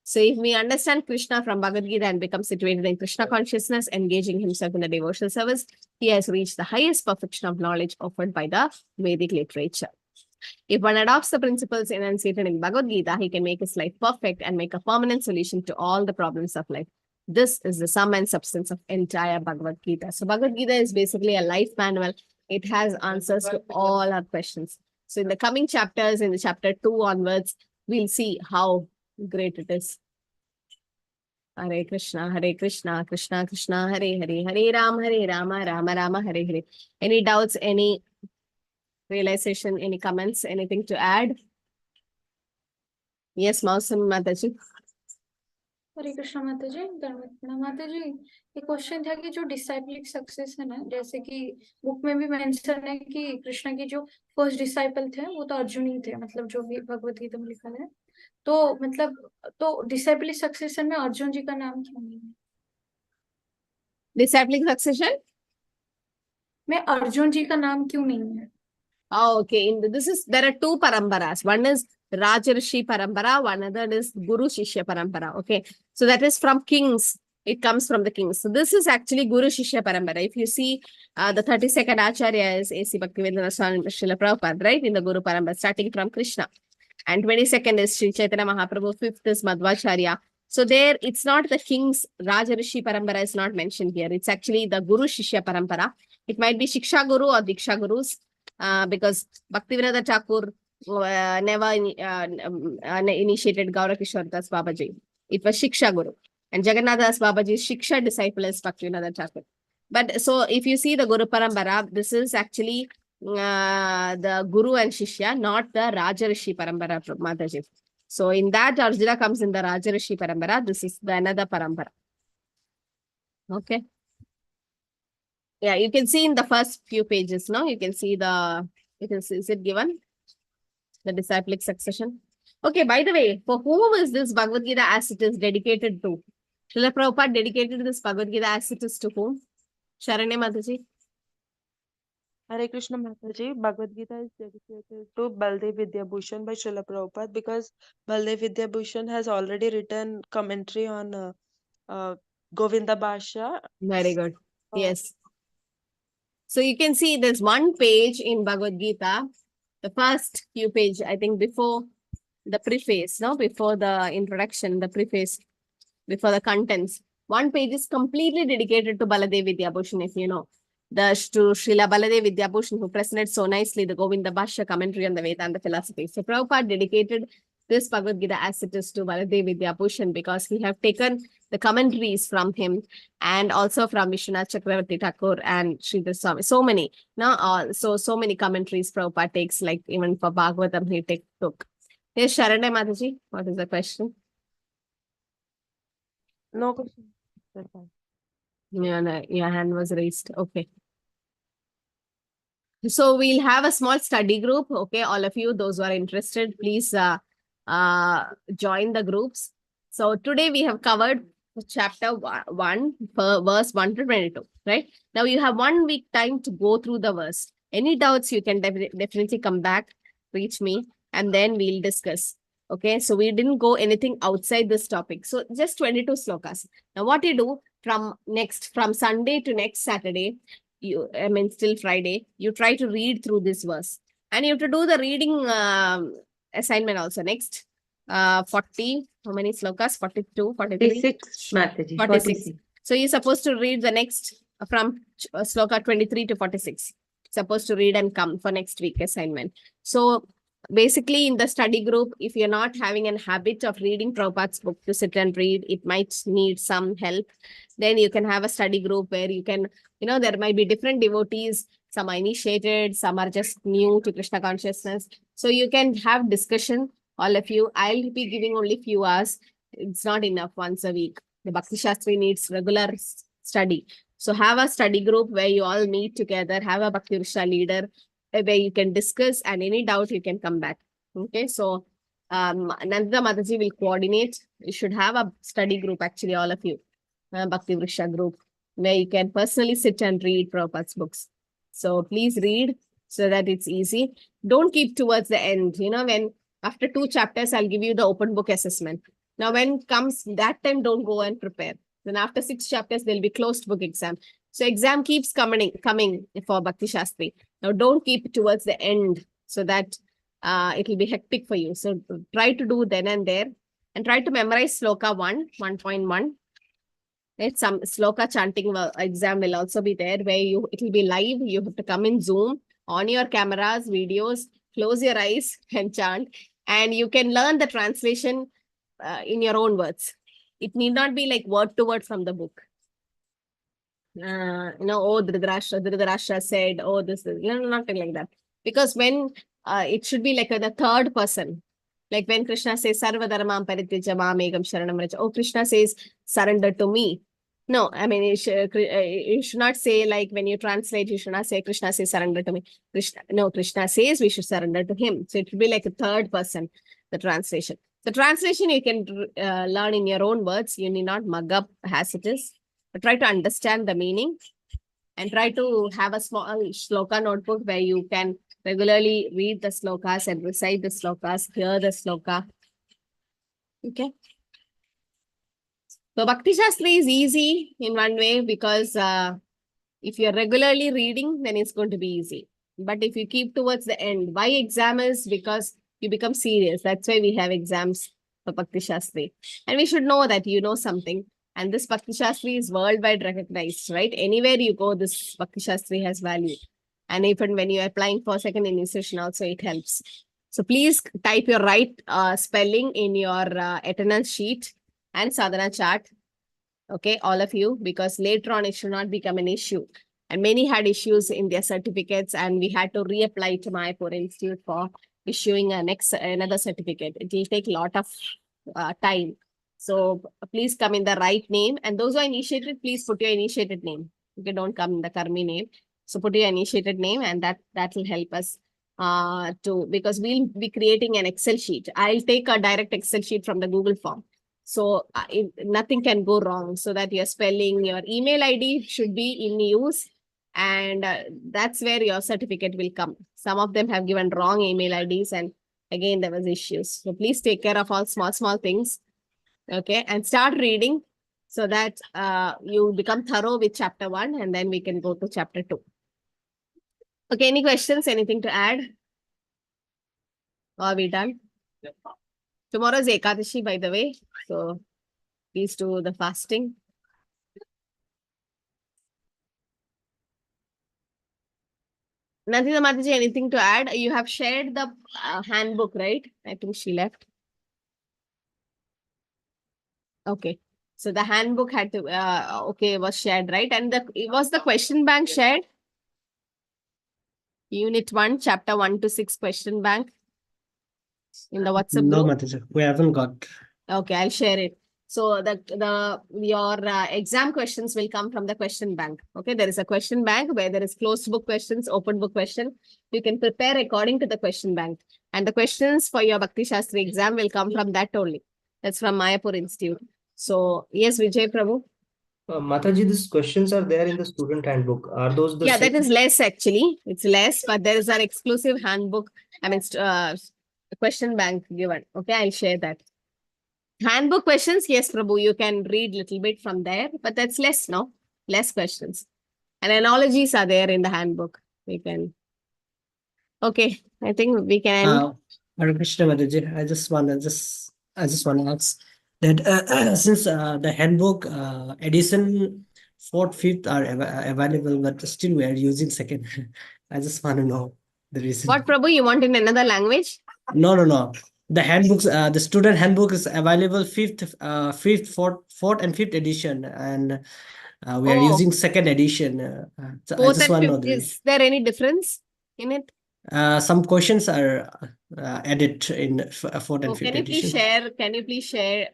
So if we understand Krishna from Bhagavad Gita and become situated in Krishna consciousness, engaging himself in the devotional service, he has reached the highest perfection of knowledge offered by the Vedic literature. If one adopts the principles enunciated in Bhagavad Gita, he can make his life perfect and make a permanent solution to all the problems of life. This is the sum and substance of entire Bhagavad Gita. So Bhagavad Gita is basically a life manual. It has answers to all our questions. So in the coming chapters, in the chapter 2 onwards, we'll see how great it is. Hare Krishna, Krishna Krishna, Hare Hare, Hare Rama, Rama Rama, Hare Hare. Any doubts, any realization, any comments, anything to add? Yes, Mausam Mataji. हरे कृष्ण माता जी, माता जी, एक question था कि जो डिसाइपलिक success है ना, जैसे कि बुक में भी मेंशन है कि कृष्ण के जो फर्स्ट डिसाइपल थे वो तो अर्जुन ही थे, मतलब जो भी भगवत गीता में लिखा है, तो मतलब तो डिसाइपलिक सक्सेशन में अर्जुन जी का नाम क्यों नहीं है? Disciplic succession में अर्जुन जी का नाम क्यों नहीं है? Oh, okay. There are two paramparas. One is Rajarshi Parampara, one other is Guru Shishya Parampara. Okay. So that is from kings. It comes from the kings. So this is actually Guru Shishya Parampara. If you see the 32nd Acharya is A.C. Bhaktivedanta Swami Srila Prabhupada, right? In the Guru Parampara, starting from Krishna. And 22nd is Sri Chaitanya Mahaprabhu, 5th is Madhvacharya. So there, it's not the king's Rajarishi Parampara is not mentioned here. It's actually the Guru Shishya Parampara. It might be Shiksha Guru or Diksha Gurus. Because Bhaktivedanta Thakur never initiated Gaura Kishore Das Babaji. It was Shiksha Guru. And Jagannath Das Babaji's Shiksha disciple is Bhaktivedanta Thakur. But so if you see the Guru Parampara, this is actually the Guru and Shishya, not the Rajarishi Parampara, Mataji. So in that, Arjuna comes in the Rajarishi Parampara. This is the another Parampara. Okay. Yeah, you can see in the first few pages, no? You can see is it given? The disciplic succession. Okay, by the way, for whom is this Bhagavad Gita as it is dedicated to? Srila Prabhupada dedicated this Bhagavad Gita as it is to whom? Sharanya Mataji. Hare Krishna Mataji, Bhagavad Gita is dedicated to Baldev Vidyabhushan by Srila Prabhupada because Baldev Vidyabhushan has already written commentary on Govinda Bhasha. Very good. Yes. So you can see there's one page in Bhagavad Gita, the first few pages, I think before the preface, no, before the introduction, the preface, before the contents. One page is completely dedicated to Baladev Vidyabhushan, if you know. To Srila Baladev Vidyabhushan, who presented so nicely the Govinda Bhashya commentary on the Vedanta philosophy. So Prabhupada dedicated this Bhagavad Gita as it is to Baladev Vidya Bhushan, because we have taken the commentaries from him and also from Vishwanath Chakravarti Thakur and Sridhar Swami. So many. So many commentaries Prabhupada takes, like even for Bhagavatam he took. Yes, Sharanya Mataji, what is the question? No question. That's fine. Your hand was raised. Okay. So we'll have a small study group. Okay, all of you, those who are interested, please join the groups. So today we have covered chapter 1, verse 1 to 22, right? Now you have 1 week time to go through the verse. Any doubts, you can definitely come back, reach me, and then we'll discuss. Okay, so we didn't go anything outside this topic. So just 22 slokas. Now what you do from Sunday to next Saturday, still Friday, you try to read through this verse. And you have to do the reading assignment also. Next, 40, how many slokas? 42, 43? 46, Mataji. 46. So you're supposed to read the next from sloka 23 to 46. Supposed to read and come for next week assignment. So basically in the study group, if you're not having a habit of reading Prabhupada's book to sit and read, it might need some help. Then you can have a study group where you can, there might be different devotees. Some are initiated, some are just new to Krishna consciousness. So you can have discussion, all of you. I'll be giving only few hours. It's not enough once a week. The Bhakti Shastri needs regular study. So have a study group where you all meet together, have a Bhakti Vrishta leader where you can discuss, and any doubt you can come back. Okay, so Nanda Mataji will coordinate. You should have a study group, actually, all of you. Bhakti Vrishta group, where you can personally sit and read Prabhupada's books. So please read so that it's easy. Don't keep towards the end. When after 2 chapters, I'll give you the open book assessment. Now, when comes that time, don't go and prepare. Then after 6 chapters, there'll be closed book exam. So exam keeps coming for Bhakti Shastri. Now, don't keep towards the end so that it will be hectic for you. So try to do then and there, and try to memorize sloka 1.1. Some sloka chanting exam will also be there, where it will be live. You have to come in Zoom, on your cameras, videos, close your eyes and chant. And you can learn the translation in your own words. It need not be like word to word from the book. Oh, Dhritarashtra said, oh, this is, nothing like that. Because when it should be like the third person. Like when Krishna says, Sarva Dharmam Parityaja Mamekam Sharanam Vraja. Oh, Krishna says, surrender to me. No, you should not say, like when you translate, you should not say, Krishna says, surrender to me. Krishna says we should surrender to him. So it will be like a third person, the translation. The translation you can learn in your own words. You need not mug up as it is. But try to understand the meaning, and try to have a small shloka notebook where you can regularly read the slokas and recite the slokas, hear the sloka. Okay. So Bhakti Shastri is easy in one way, because if you're regularly reading, then it's going to be easy. But if you keep towards the end, why exam is because you become serious. That's why we have exams for Bhakti Shastri. And we should know that you know something. And this Bhakti Shastri is worldwide recognized, right? Anywhere you go, this Bhakti Shastri has value. And even when you're applying for second initiation also, it helps. So please type your right spelling in your attendance sheet and sadhana chart. Okay, all of you, because later on it should not become an issue. And many had issues in their certificates, and we had to reapply to Mayapur Institute for issuing another certificate. It will take a lot of time. So please come in the right name. And those who are initiated, please put your initiated name. Okay, don't come in the Karmi name. So put your initiated name, and that will help us because we'll be creating an Excel sheet. I'll take a direct Excel sheet from the Google form. So nothing can go wrong, so that your spelling, your email ID should be in use. And that's where your certificate will come. Some of them have given wrong email IDs, and again, there was issues. So please take care of all small things. Okay, and start reading so that you become thorough with chapter 1, and then we can go to chapter 2. Okay, any questions? Anything to add? Are we done? Yeah. Tomorrow is Ekadashi, by the way. So please do the fasting. Nandita Mataji, anything to add? You have shared the handbook, right? I think she left. Okay. So the handbook had to, was shared, right? And was the question bank shared? Unit 1, chapter 1 to 6 question bank in the WhatsApp No, group? Mataji, we haven't got. Okay, I'll share it. So your exam questions will come from the question bank. Okay, there is a question bank where there is closed book questions, open book question. You can prepare according to the question bank. And the questions for your Bhakti Shastri exam will come from that only. That's from Mayapur Institute. So, yes, Vijay Prabhu. Mataji, these questions are there in the student handbook. Are those the Yeah, same? that is less actually. It's less, but there is an exclusive handbook. I mean, question bank given. Okay, I'll share that. Handbook questions, yes, Prabhu, you can read little bit from there, but that's less, no? Less questions. And analogies are there in the handbook. We can. Okay, I think we can end. Hare Krishna, Mataji, I just want to ask that since the handbook edition 4th, 5th are available, but still we are using second. I just want to know the reason. What, Prabhu, you want in another language? No. The handbooks, the student handbook is available 5th, 4th, and 5th edition, and we are using second edition. So I 4th just and want to know 5th, the reason. is there any difference in it? Some questions are added in 4th and 5th Can you please edition. share? Can you please share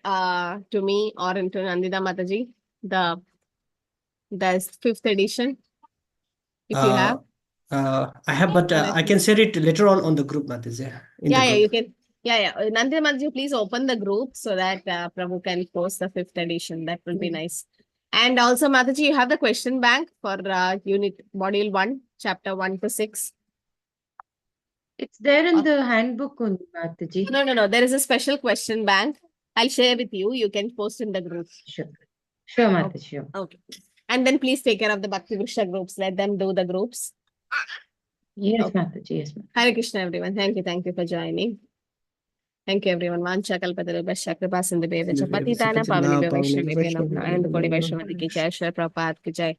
to me or into Nandita Mataji the 5th edition, if you have? I have, but I can share it later on the group, Mataji. Yeah, you can. Yeah. Nandita Mataji, please open the group so that Prabhu can post the 5th edition. That will be nice. And also, Mataji, you have the question bank for unit module 1, chapter 1 to 6. It's there in the handbook only, Mataji. No. There is a special question bank. I'll share with you. You can post in the group. Sure, Mataji. Sure. Okay. And then please take care of the Bhakti Vriksha groups. Let them do the groups. Yes, Mataji. Yes, Mataji. Hare Krishna, everyone. Thank you for joining. Thank you, everyone. Vancha kalpatarubhasya kripa sindhubheva cha patitana pavanebhyo vaishnavebhyo namo namo. Anand Kodi Vaishnavati ki jai, Shri Prabhupada ki jai.